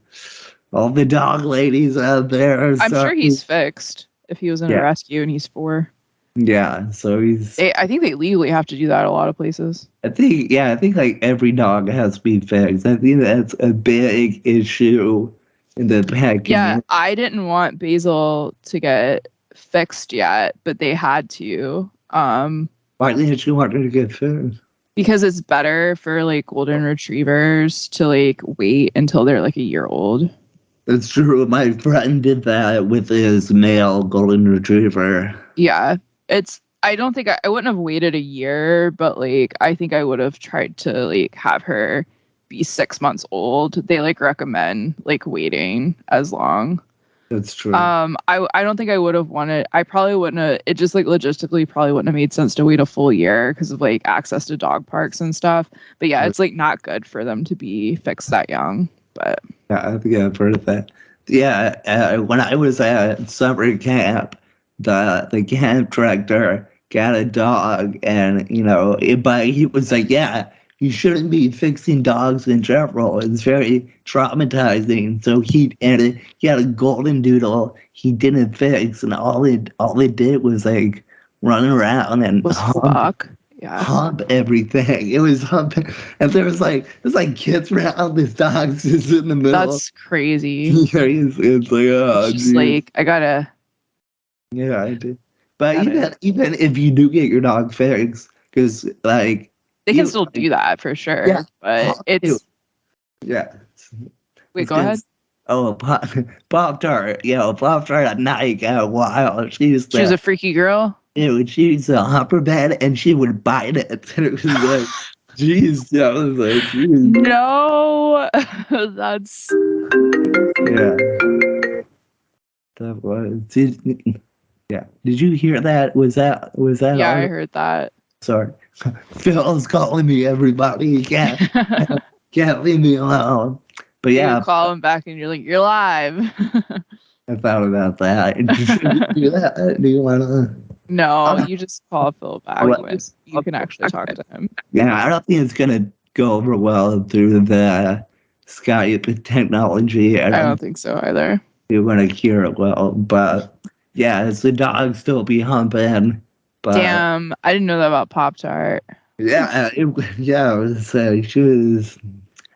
Speaker 2: all the dog ladies out there.
Speaker 1: I'm sure
Speaker 2: Sorry.
Speaker 1: he's fixed if he was in a
Speaker 2: Yeah,
Speaker 1: rescue and he's 4.
Speaker 2: yeah. So he's.
Speaker 1: I think they legally have to do that a lot of places.
Speaker 2: I think. Yeah, I think like every dog has to be fixed. I think that's a big issue in the pet
Speaker 1: Yeah,
Speaker 2: community.
Speaker 1: I didn't want Basil to get fixed yet, but they had to.
Speaker 2: Why didn't you want her to get fixed?
Speaker 1: Because it's better for like golden retrievers to like wait until they're like a year old.
Speaker 2: It's true. My friend did that with his male golden retriever.
Speaker 1: Yeah. I don't think I wouldn't have waited a year, but like I think I would have tried to like have her be 6 months old. They like recommend like waiting as long.
Speaker 2: That's true.
Speaker 1: I don't think I would have wanted. I probably wouldn't have. It just like logistically probably wouldn't have made sense to wait a full year because of like access to dog parks and stuff. But yeah, it's like not good for them to be fixed that young. But
Speaker 2: Yeah, I think I've heard of that. Yeah, when I was at summer camp, the camp director got a dog, and but he was like, "Yeah, you shouldn't be fixing dogs in general. It's very traumatizing." So he had a golden doodle he didn't fix, and all it did was like run around and
Speaker 1: was fuck. Yeah.
Speaker 2: hump everything. It was humping, and there's like kids around. This dog's just in the middle.
Speaker 1: That's crazy.
Speaker 2: Yeah, it's like
Speaker 1: It's
Speaker 2: oh
Speaker 1: just
Speaker 2: geez.
Speaker 1: like I
Speaker 2: Yeah, I did. But
Speaker 1: gotta.
Speaker 2: even if you do get your dog fixed, because like
Speaker 1: They can
Speaker 2: you
Speaker 1: still do that for
Speaker 2: yeah,
Speaker 1: sure, but
Speaker 2: hump too.
Speaker 1: it's.
Speaker 2: Yeah,
Speaker 1: Wait,
Speaker 2: it's
Speaker 1: go ahead.
Speaker 2: just oh Pop Tart, Pop Tart at night got wild. She used
Speaker 1: She was
Speaker 2: to
Speaker 1: a freaky girl.
Speaker 2: she used to hump her bed and she would bite it. And it was like, geez, I was like, geez,
Speaker 1: No, that's
Speaker 2: yeah. That was Yeah. Did you hear that? Was that
Speaker 1: Yeah, I
Speaker 2: our
Speaker 1: heard that.
Speaker 2: sorry. Phil's calling me, everybody. You can't leave me alone. But
Speaker 1: You
Speaker 2: yeah,
Speaker 1: call him back and you're like, you're live.
Speaker 2: I thought about that. Should we do that? Do you wanna
Speaker 1: No, you just call Phil back
Speaker 2: Well,
Speaker 1: when you can actually talk to him.
Speaker 2: yeah, I don't think it's gonna go over well through the Skype technology. I
Speaker 1: I
Speaker 2: don't
Speaker 1: don't think so either.
Speaker 2: you want to hear it well, but yeah, it's the dog still be humping. But
Speaker 1: Damn, I didn't know that about Pop Tart.
Speaker 2: yeah, yeah, it was, she was.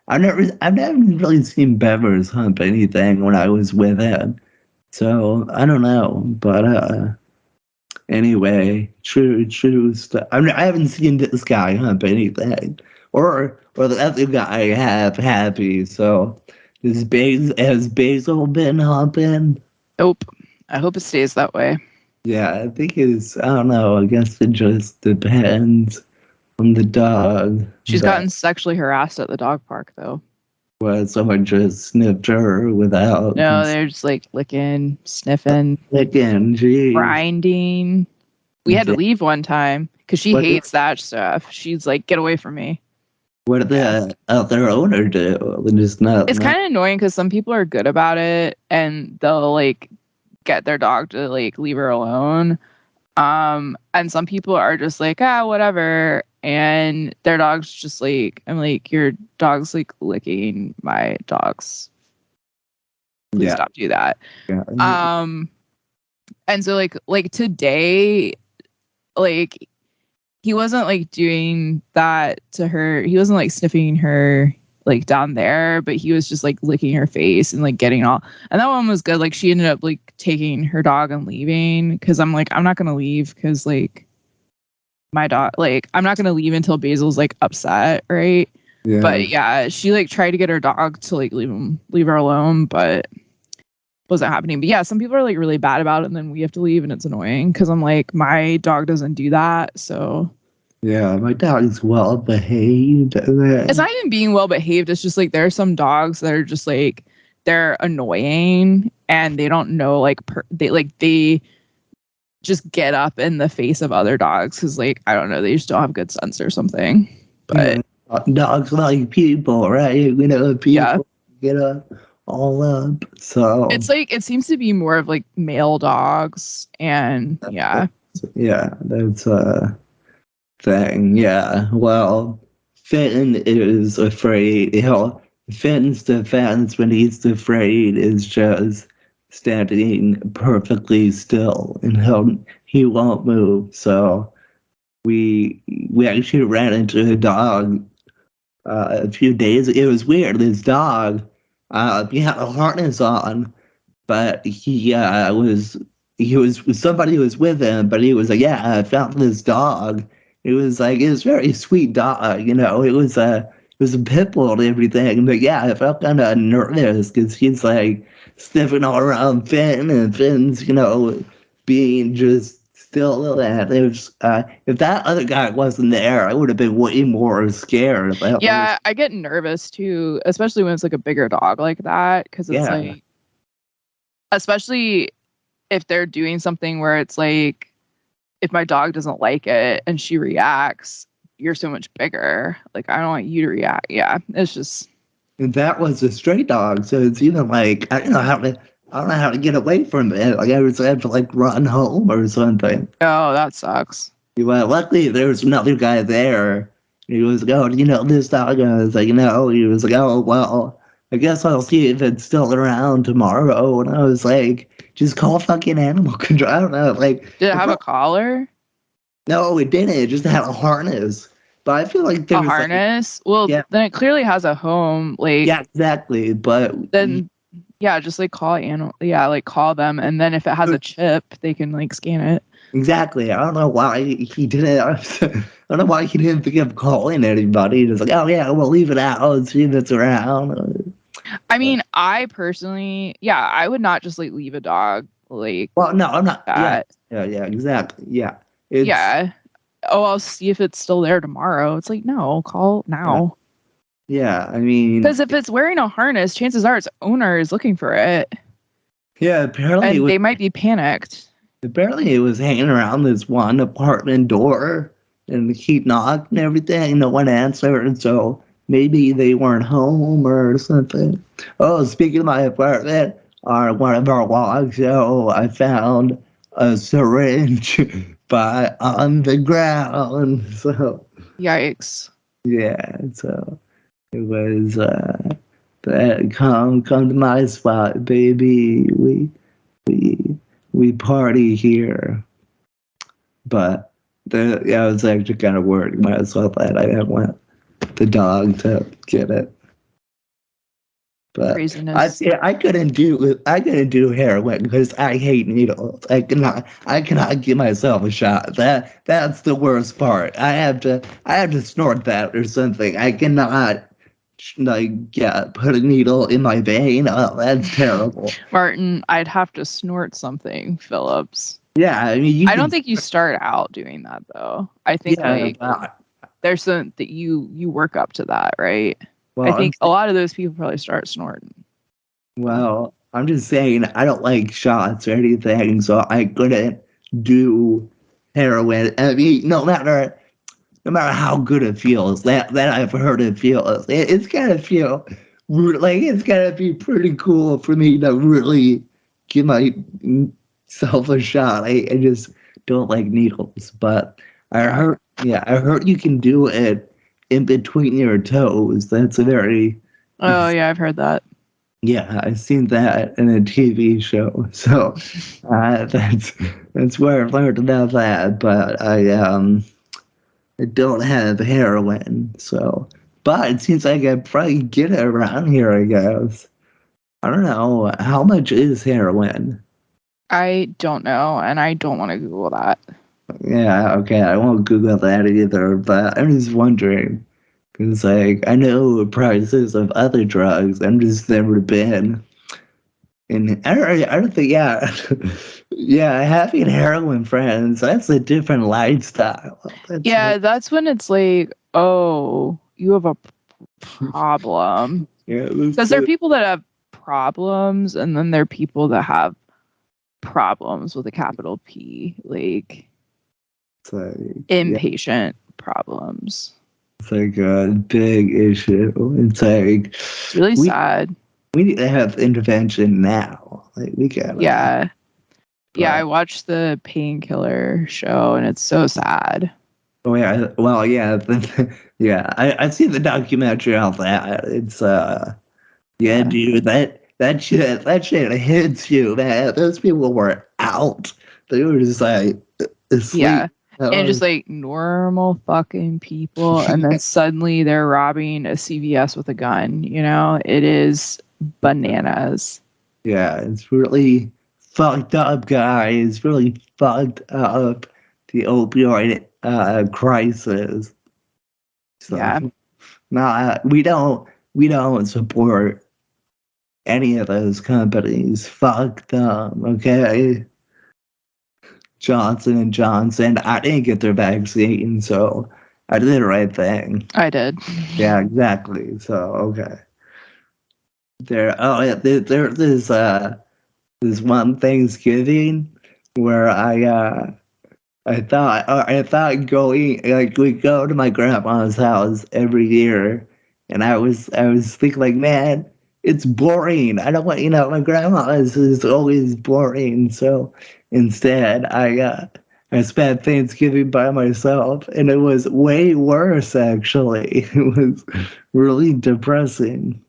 Speaker 2: I've never really seen Bevers hump anything when I was with him, so I don't know. But anyway, true stuff. I haven't seen this guy hump anything, or the other guy have happy. So has Basil been humping?
Speaker 1: Nope. I hope it stays that way.
Speaker 2: Yeah, I think I don't know. I guess it just depends on the dog.
Speaker 1: She's
Speaker 2: But
Speaker 1: gotten sexually harassed at the dog park, though.
Speaker 2: where someone just sniffed her without
Speaker 1: No, they're just like licking, sniffing,
Speaker 2: licking. Geez.
Speaker 1: grinding. We had to leave one time because she
Speaker 2: What-
Speaker 1: hates that stuff. She's like, get away from me.
Speaker 2: What did the other owner do? Just not.
Speaker 1: It's kind of annoying because some people are good about it and they'll like get their dog to like leave her alone. And some people are just like, whatever. And their dog's just like, I'm like, your dog's like licking my dog's. Please stop do that.
Speaker 2: Yeah.
Speaker 1: And so like today, like he wasn't like doing that to her. He wasn't like sniffing her like down there, but he was just like licking her face and like getting all. And that one was good. Like she ended up like taking her dog and leaving because I'm like, I'm not gonna leave because like my dog, like I'm not gonna leave until Basil's like upset, right?
Speaker 2: Yeah.
Speaker 1: But yeah, she like tried to get her dog to like leave her alone, but wasn't happening. But yeah, some people are like really bad about it, and then we have to leave, and it's annoying because I'm like, my dog doesn't do that, so.
Speaker 2: Yeah, my dog's well behaved.
Speaker 1: It's not even being well behaved. It's just like there are some dogs that are just like they're annoying and they don't know like they just get up in the face of other dogs because like I don't know, they just don't have good sense or something. But
Speaker 2: dogs like people, right? People get up all up. So
Speaker 1: it's like it seems to be more of like male dogs and yeah,
Speaker 2: that's thing. Yeah. Well, Finn is afraid. Finn's defense when he's afraid is just standing perfectly still, and he won't move. So we actually ran into a dog a few days. It was weird. This dog, he had a harness on, but he was somebody was with him, but he was like, yeah, I found this dog. It was a very sweet dog, it was a pit bull and everything. But yeah, I felt kind of nervous because he's like sniffing all around Finn, and Finn's, being just still. If that other guy wasn't there, I would have been way more scared.
Speaker 1: Yeah, I get nervous too, especially when it's like a bigger dog like that, because it's like, especially if they're doing something where it's like, if my dog doesn't like it and she reacts, you're so much bigger. Like I don't want you to react. Yeah, it's just.
Speaker 2: And that was a stray dog, so it's even like I don't know how to get away from it. Like I was have to like run home or something.
Speaker 1: Oh, that sucks.
Speaker 2: Well, luckily there was another guy there. He was like, "Oh, this dog?" I was like, "No." He was like, "Oh, well, I guess I'll see if it's still around tomorrow." And I was like, "Just call fucking animal control." I don't know. Like,
Speaker 1: did it have a collar?
Speaker 2: No, it didn't. It just had a harness. But I feel like there's
Speaker 1: a harness. Well, then it clearly has a home. Like
Speaker 2: yeah, exactly. But
Speaker 1: then yeah, just like call animal. Yeah, like call them, and then if it has a chip, they can like scan it.
Speaker 2: Exactly. I don't know why he didn't. I don't know why he didn't think of calling anybody. He's like, oh yeah, we'll leave it out and see if it's around.
Speaker 1: I mean, I personally, I would not just like leave a dog like.
Speaker 2: Well, no, I'm not.
Speaker 1: That.
Speaker 2: Yeah, exactly. Yeah.
Speaker 1: Oh, I'll see if it's still there tomorrow. It's like no, call now.
Speaker 2: Yeah, I mean,
Speaker 1: because if it's wearing a harness, chances are its owner is looking for it.
Speaker 2: Yeah, apparently,
Speaker 1: and they might be panicked.
Speaker 2: Apparently, it was hanging around this one apartment door, and he knocked and everything. No one answered, so maybe they weren't home or something. Oh, speaking of my apartment, on one of our walks, I found a syringe on the ground. So
Speaker 1: Yikes.
Speaker 2: yeah, so it was come to my spot, baby. We party here. But I was actually kind of worried when I saw that. I didn't want the dog to get it. But
Speaker 1: Craziness.
Speaker 2: I couldn't do heroin because I hate needles. I cannot give myself a shot. That's the worst part. I have to snort that or something. I cannot put a needle in my vein. Oh, that's terrible.
Speaker 1: Martin, I'd have to snort something, Phillips.
Speaker 2: Yeah, I mean
Speaker 1: I don't think you start out doing that though. I think there's some that you work up to that, right? I think a lot of those people probably start snorting.
Speaker 2: Well, I'm just saying I don't like shots or anything, so I couldn't do heroin. I mean, no matter how good it feels, that I've heard it feels, it's gotta feel like it's gotta be pretty cool for me to really give myself a shot. I just don't like needles, but I heard you can do it in between your toes. That's a very
Speaker 1: Oh yeah, I've heard that.
Speaker 2: yeah, I've seen that in a TV show, so that's where I learned about that. But I don't have heroin, so but it seems like I probably get it around here. I guess I don't know how much is heroin.
Speaker 1: I don't know, and I don't want to Google that.
Speaker 2: Yeah, okay, I won't Google that either. But I'm just wondering because like I know prices of other drugs. I'm just never been. And I don't think, yeah, having heroin friends, that's a different lifestyle.
Speaker 1: That's when it's like, oh, you have a problem.
Speaker 2: Yeah,
Speaker 1: Because there are people that have problems, and then there are people that have problems with a capital P, like inpatient problems.
Speaker 2: It's like a big issue.
Speaker 1: It's really sad.
Speaker 2: We need to have intervention now. Like we gotta.
Speaker 1: Yeah. Yeah, I watched the Painkiller show, and it's so sad.
Speaker 2: Oh yeah, well yeah, yeah. I've seen the documentary on that. It's yeah, dude, that shit hits you, man. Those people were out. They were just like asleep.
Speaker 1: Yeah. And just like normal fucking people, and then suddenly they're robbing a CVS with a gun. It is bananas.
Speaker 2: Yeah, it's really fucked up, guys. Really fucked up the opioid crisis. So,
Speaker 1: Yeah.
Speaker 2: nah, we don't support any of those companies. Fuck them, okay? Johnson and Johnson. I didn't get their vaccine, so I did the right thing.
Speaker 1: I did.
Speaker 2: Yeah, exactly. So okay. There's this one Thanksgiving where I thought going like we go to my grandma's house every year, and I was thinking like, man, it's boring. I don't want my grandma is always boring. So instead, I spent Thanksgiving by myself, and it was way worse actually. It was really depressing.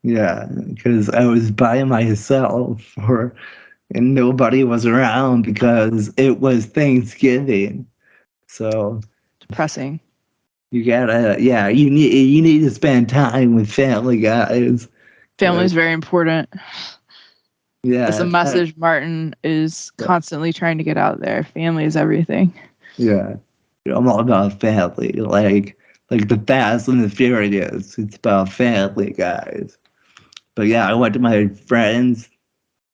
Speaker 2: Yeah, because I was by myself and nobody was around because it was Thanksgiving. So
Speaker 1: Depressing.
Speaker 2: you gotta, you need to spend time with family, guys.
Speaker 1: Family is very important.
Speaker 2: Yeah,
Speaker 1: It's a message Martin is constantly trying to get out there. Family is everything.
Speaker 2: Yeah, I'm all about family. Like the Fast and the Furious. It's about family, guys. But yeah, I went to my friend's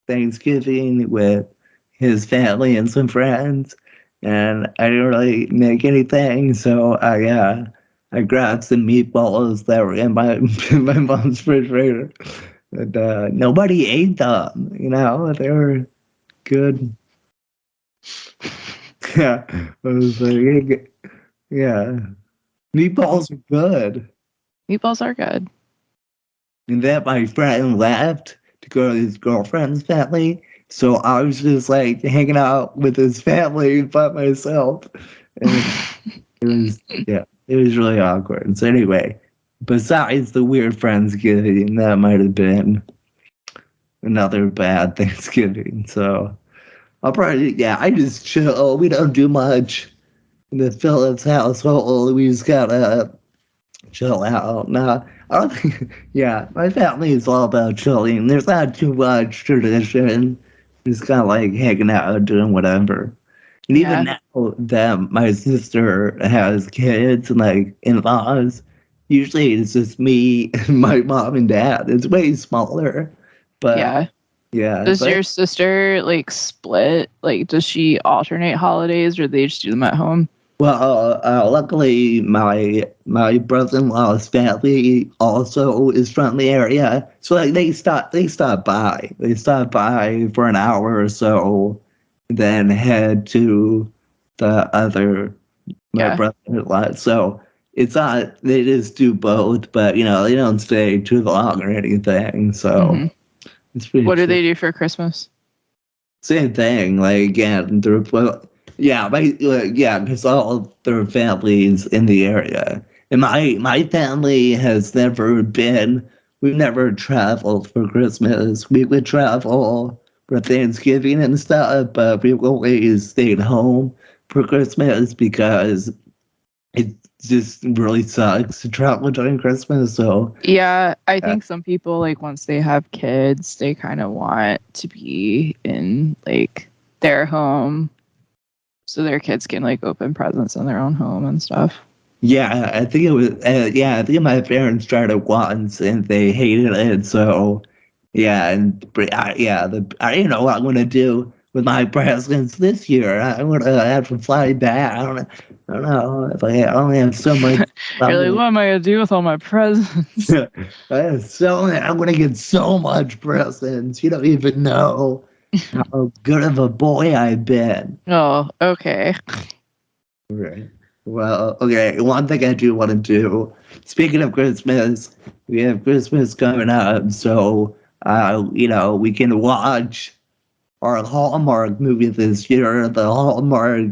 Speaker 2: Thanksgiving with his family and some friends, and I didn't really make anything, so I grabbed some meatballs that were in my in my mom's refrigerator, And nobody ate them, they were good. Yeah, I was like, yeah, meatballs are good.
Speaker 1: Meatballs are good.
Speaker 2: And then my friend left to go to his girlfriend's family, so I was just like hanging out with his family by myself, and it was really awkward. So anyway, besides the weird Friendsgiving, that might have been another bad Thanksgiving. So I'll probably, I just chill. We don't do much in the Phillips household. We just gotta chill out. Nah, I don't think, my family is all about chilling. There's not too much tradition. Just kind of like hanging out, doing whatever. And even
Speaker 1: Yeah.
Speaker 2: now that my sister has kids and like in-laws, usually it's just me and my mom and dad. It's way smaller, but
Speaker 1: Does
Speaker 2: but
Speaker 1: your sister like split? Like, does she alternate holidays, or they just do them at home?
Speaker 2: well, luckily my brother-in-law's family also is from the area, so like they stop by for an hour or so, then head to the other my
Speaker 1: Yeah.
Speaker 2: brother-in-law. So it's not they just do both, but they don't stay too long or anything. So
Speaker 1: hmm
Speaker 2: it's pretty
Speaker 1: What do
Speaker 2: chill.
Speaker 1: they do for Christmas?
Speaker 2: Same thing. Like again, because all their families in the area, and my family has never been. We've never traveled for Christmas. We would travel for Thanksgiving and stuff, but we've always stayed home for Christmas because it just really sucks to travel during Christmas. So
Speaker 1: Yeah, I
Speaker 2: uh,
Speaker 1: think some people, like, once they have kids, they kind of want to be in like their home so their kids can like open presents in their own home and stuff.
Speaker 2: yeah, I think it was. I think my parents tried it once and they hated it. So I didn't know what I'm gonna do with my presents this year. I'm gonna have to fly back. I don't know. If I only have so much.
Speaker 1: You're like, what am I gonna do with all my presents?
Speaker 2: I have so I'm gonna get so much presents. You don't even know how good of a boy I've been.
Speaker 1: Oh, okay.
Speaker 2: Right. Well, okay. One thing I do want to do. Speaking of Christmas, we have Christmas coming up, so we can watch our Hallmark movie this year. The Hallmark,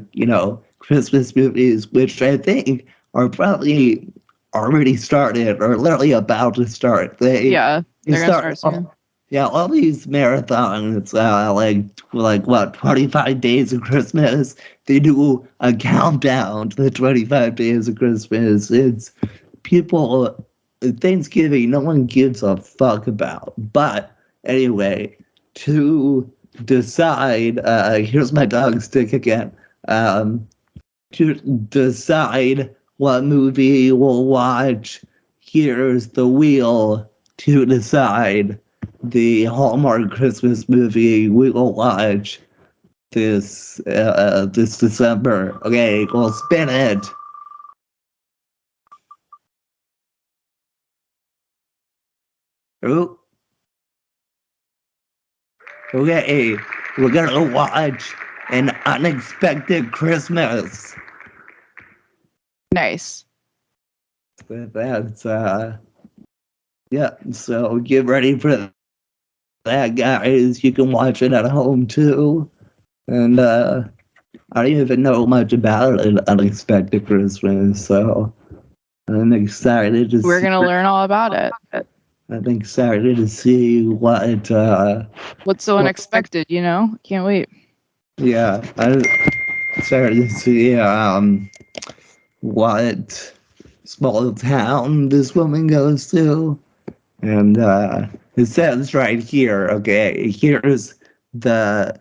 Speaker 2: Christmas movies, which I think are probably already started or literally about to start.
Speaker 1: Yeah,
Speaker 2: They
Speaker 1: they're gonna
Speaker 2: start.
Speaker 1: start soon.
Speaker 2: Yeah, all these marathons, like what, 25 days of Christmas. They do a countdown to the 25 days of Christmas. It's people Thanksgiving. No one gives a fuck about. But anyway, to decide, here's my dog stick again. To decide what movie we'll watch, here's the wheel to decide the Hallmark Christmas movie we will watch this December. Okay, we'll spin it. Oh, okay, we're gonna watch An Unexpected Christmas.
Speaker 1: Nice.
Speaker 2: That's so get ready for that, guys. You can watch it at home too. And I don't even know much about An Unexpected Christmas, so I'm excited to
Speaker 1: We're
Speaker 2: see.
Speaker 1: gonna learn all about it.
Speaker 2: I'm excited to see what.
Speaker 1: What's so unexpected, you know? Can't wait.
Speaker 2: I'm excited to see what small town this woman goes to, and it says right here. Okay, here's the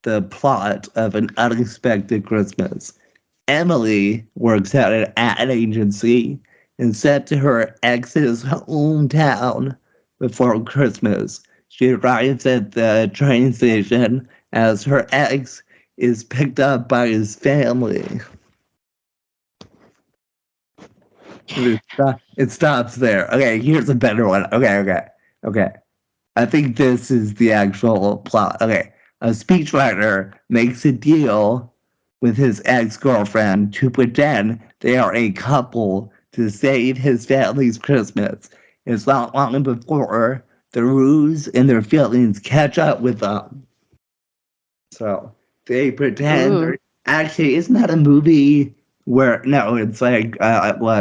Speaker 2: the plot of An Unexpected Christmas. Emily works at an ad agency and set to her ex's hometown before Christmas. She arrives at the train station as her ex is picked up by his family. It stops there. Okay, here's a better one. Okay. Okay. I think this is the actual plot. Okay. A speechwriter makes a deal with his ex-girlfriend to pretend they are a couple to save his family's Christmas. It's not long before the ruse and their feelings catch up with them. So they pretend.
Speaker 1: Ooh.
Speaker 2: Actually, isn't that a movie where no? It's like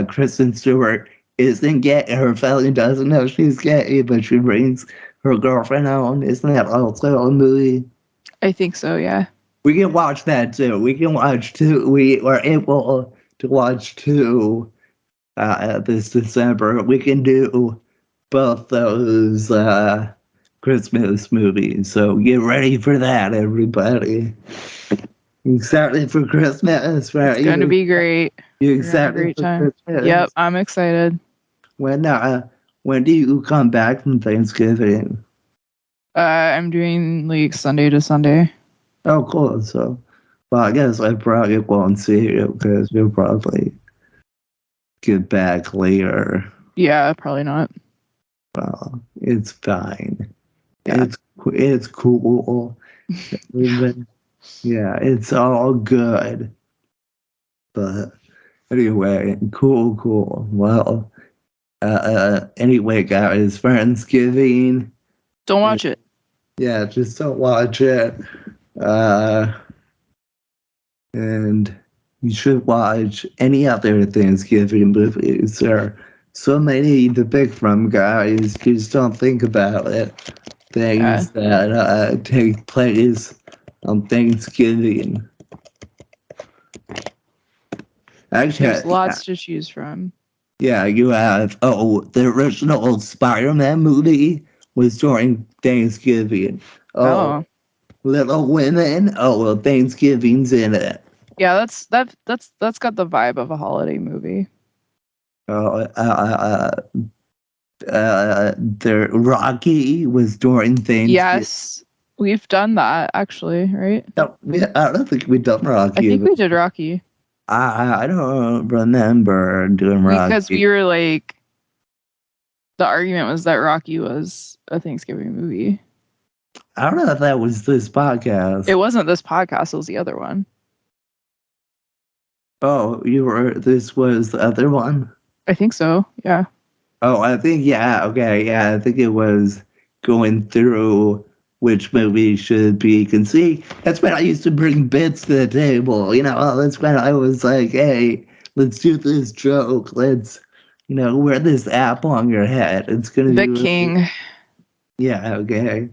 Speaker 2: Kristen Stewart isn't gay. Her family doesn't know she's gay, but she brings her girlfriend home. Isn't that also a movie?
Speaker 1: I think so, yeah.
Speaker 2: We can watch that too. We can watch two. We are able to watch two this December. We can do both those Christmas movies. So get ready for that, everybody. You excited for Christmas, right?
Speaker 1: It's going to be great.
Speaker 2: You
Speaker 1: We're gonna have a
Speaker 2: excited
Speaker 1: great
Speaker 2: for
Speaker 1: time.
Speaker 2: Christmas?
Speaker 1: Yep, I'm excited.
Speaker 2: When do you come back from Thanksgiving?
Speaker 1: I'm doing like Sunday to Sunday.
Speaker 2: Oh, cool. So, well, I guess I probably won't see you because you'll probably get back later.
Speaker 1: Yeah, probably not.
Speaker 2: Well, it's fine.
Speaker 1: Yeah.
Speaker 2: It's cool. Yeah, it's all good. But anyway, cool. Well, anyway, guys, Friendsgiving.
Speaker 1: Don't watch it.
Speaker 2: Yeah, just don't watch it. And you should watch any other Thanksgiving movies. There are so many to pick from, guys. Just don't think about it. Things that take place on Thanksgiving. Actually,
Speaker 1: There's lots to choose from.
Speaker 2: yeah, you have. Oh, the original Spider-Man movie was during Thanksgiving. Oh, Little Women. Oh, well, Thanksgiving's in it.
Speaker 1: Yeah, that's got the vibe of a holiday movie.
Speaker 2: Oh, the Rocky was during Thanksgiving.
Speaker 1: Yes, we've done that actually, right?
Speaker 2: No, I don't think we've done Rocky.
Speaker 1: I think we did Rocky.
Speaker 2: I don't remember doing Rocky.
Speaker 1: Because we were like, the argument was that Rocky was a Thanksgiving movie.
Speaker 2: I don't know if that was this podcast.
Speaker 1: It wasn't this podcast, it was the other one.
Speaker 2: Oh, this was the other one?
Speaker 1: I think so, yeah.
Speaker 2: Oh, I think, yeah, okay, yeah, I think it was going through which movie should be. You can see, that's when I used to bring bits to the table, that's when I was like, hey, let's do this joke, let's, wear this app on your head. It's gonna be
Speaker 1: The King.
Speaker 2: Yeah, okay.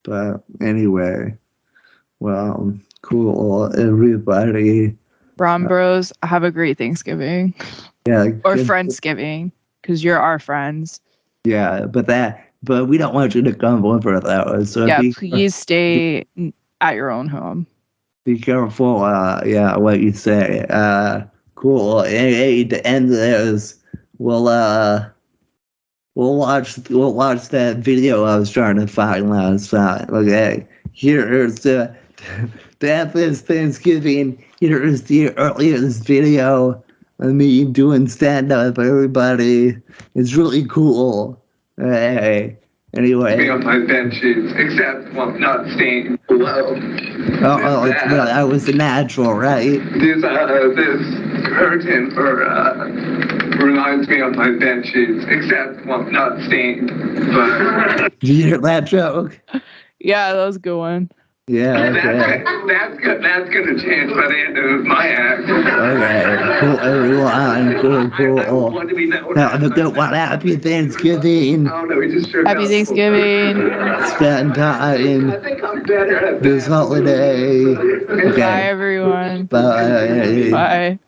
Speaker 2: But anyway, well, cool, everybody.
Speaker 1: Rom Bros, have a great Thanksgiving.
Speaker 2: Yeah.
Speaker 1: Or Friendsgiving, because you're our friends.
Speaker 2: Yeah, but we don't want you to come over though. So
Speaker 1: yeah, please stay at your own home.
Speaker 2: Be careful, what you say. Cool. Hey, to end this, we'll watch that video I was trying to find last time. Okay, here's the this Thanksgiving. Here's the earliest video of me doing stand up. Everybody, it's really cool. Hey, anyway.
Speaker 8: Me on my bed sheets, except one not stained. Well,
Speaker 2: I was a natural, right?
Speaker 8: This curtain reminds me of my bed sheets, except one not stained. But
Speaker 2: did you hear that joke?
Speaker 1: Yeah, that was a good one.
Speaker 2: Yeah, okay.
Speaker 8: That's gonna change by the end of my act.
Speaker 2: Okay, cool, everyone. Cool.
Speaker 8: What do we know?
Speaker 2: Have a good one. Happy Thanksgiving.
Speaker 8: Oh no, we just sure
Speaker 1: Happy Thanksgiving.
Speaker 2: Spend time
Speaker 8: I think I'm better at
Speaker 2: this holiday. Okay.
Speaker 1: Bye, everyone.
Speaker 2: Bye.
Speaker 1: Bye.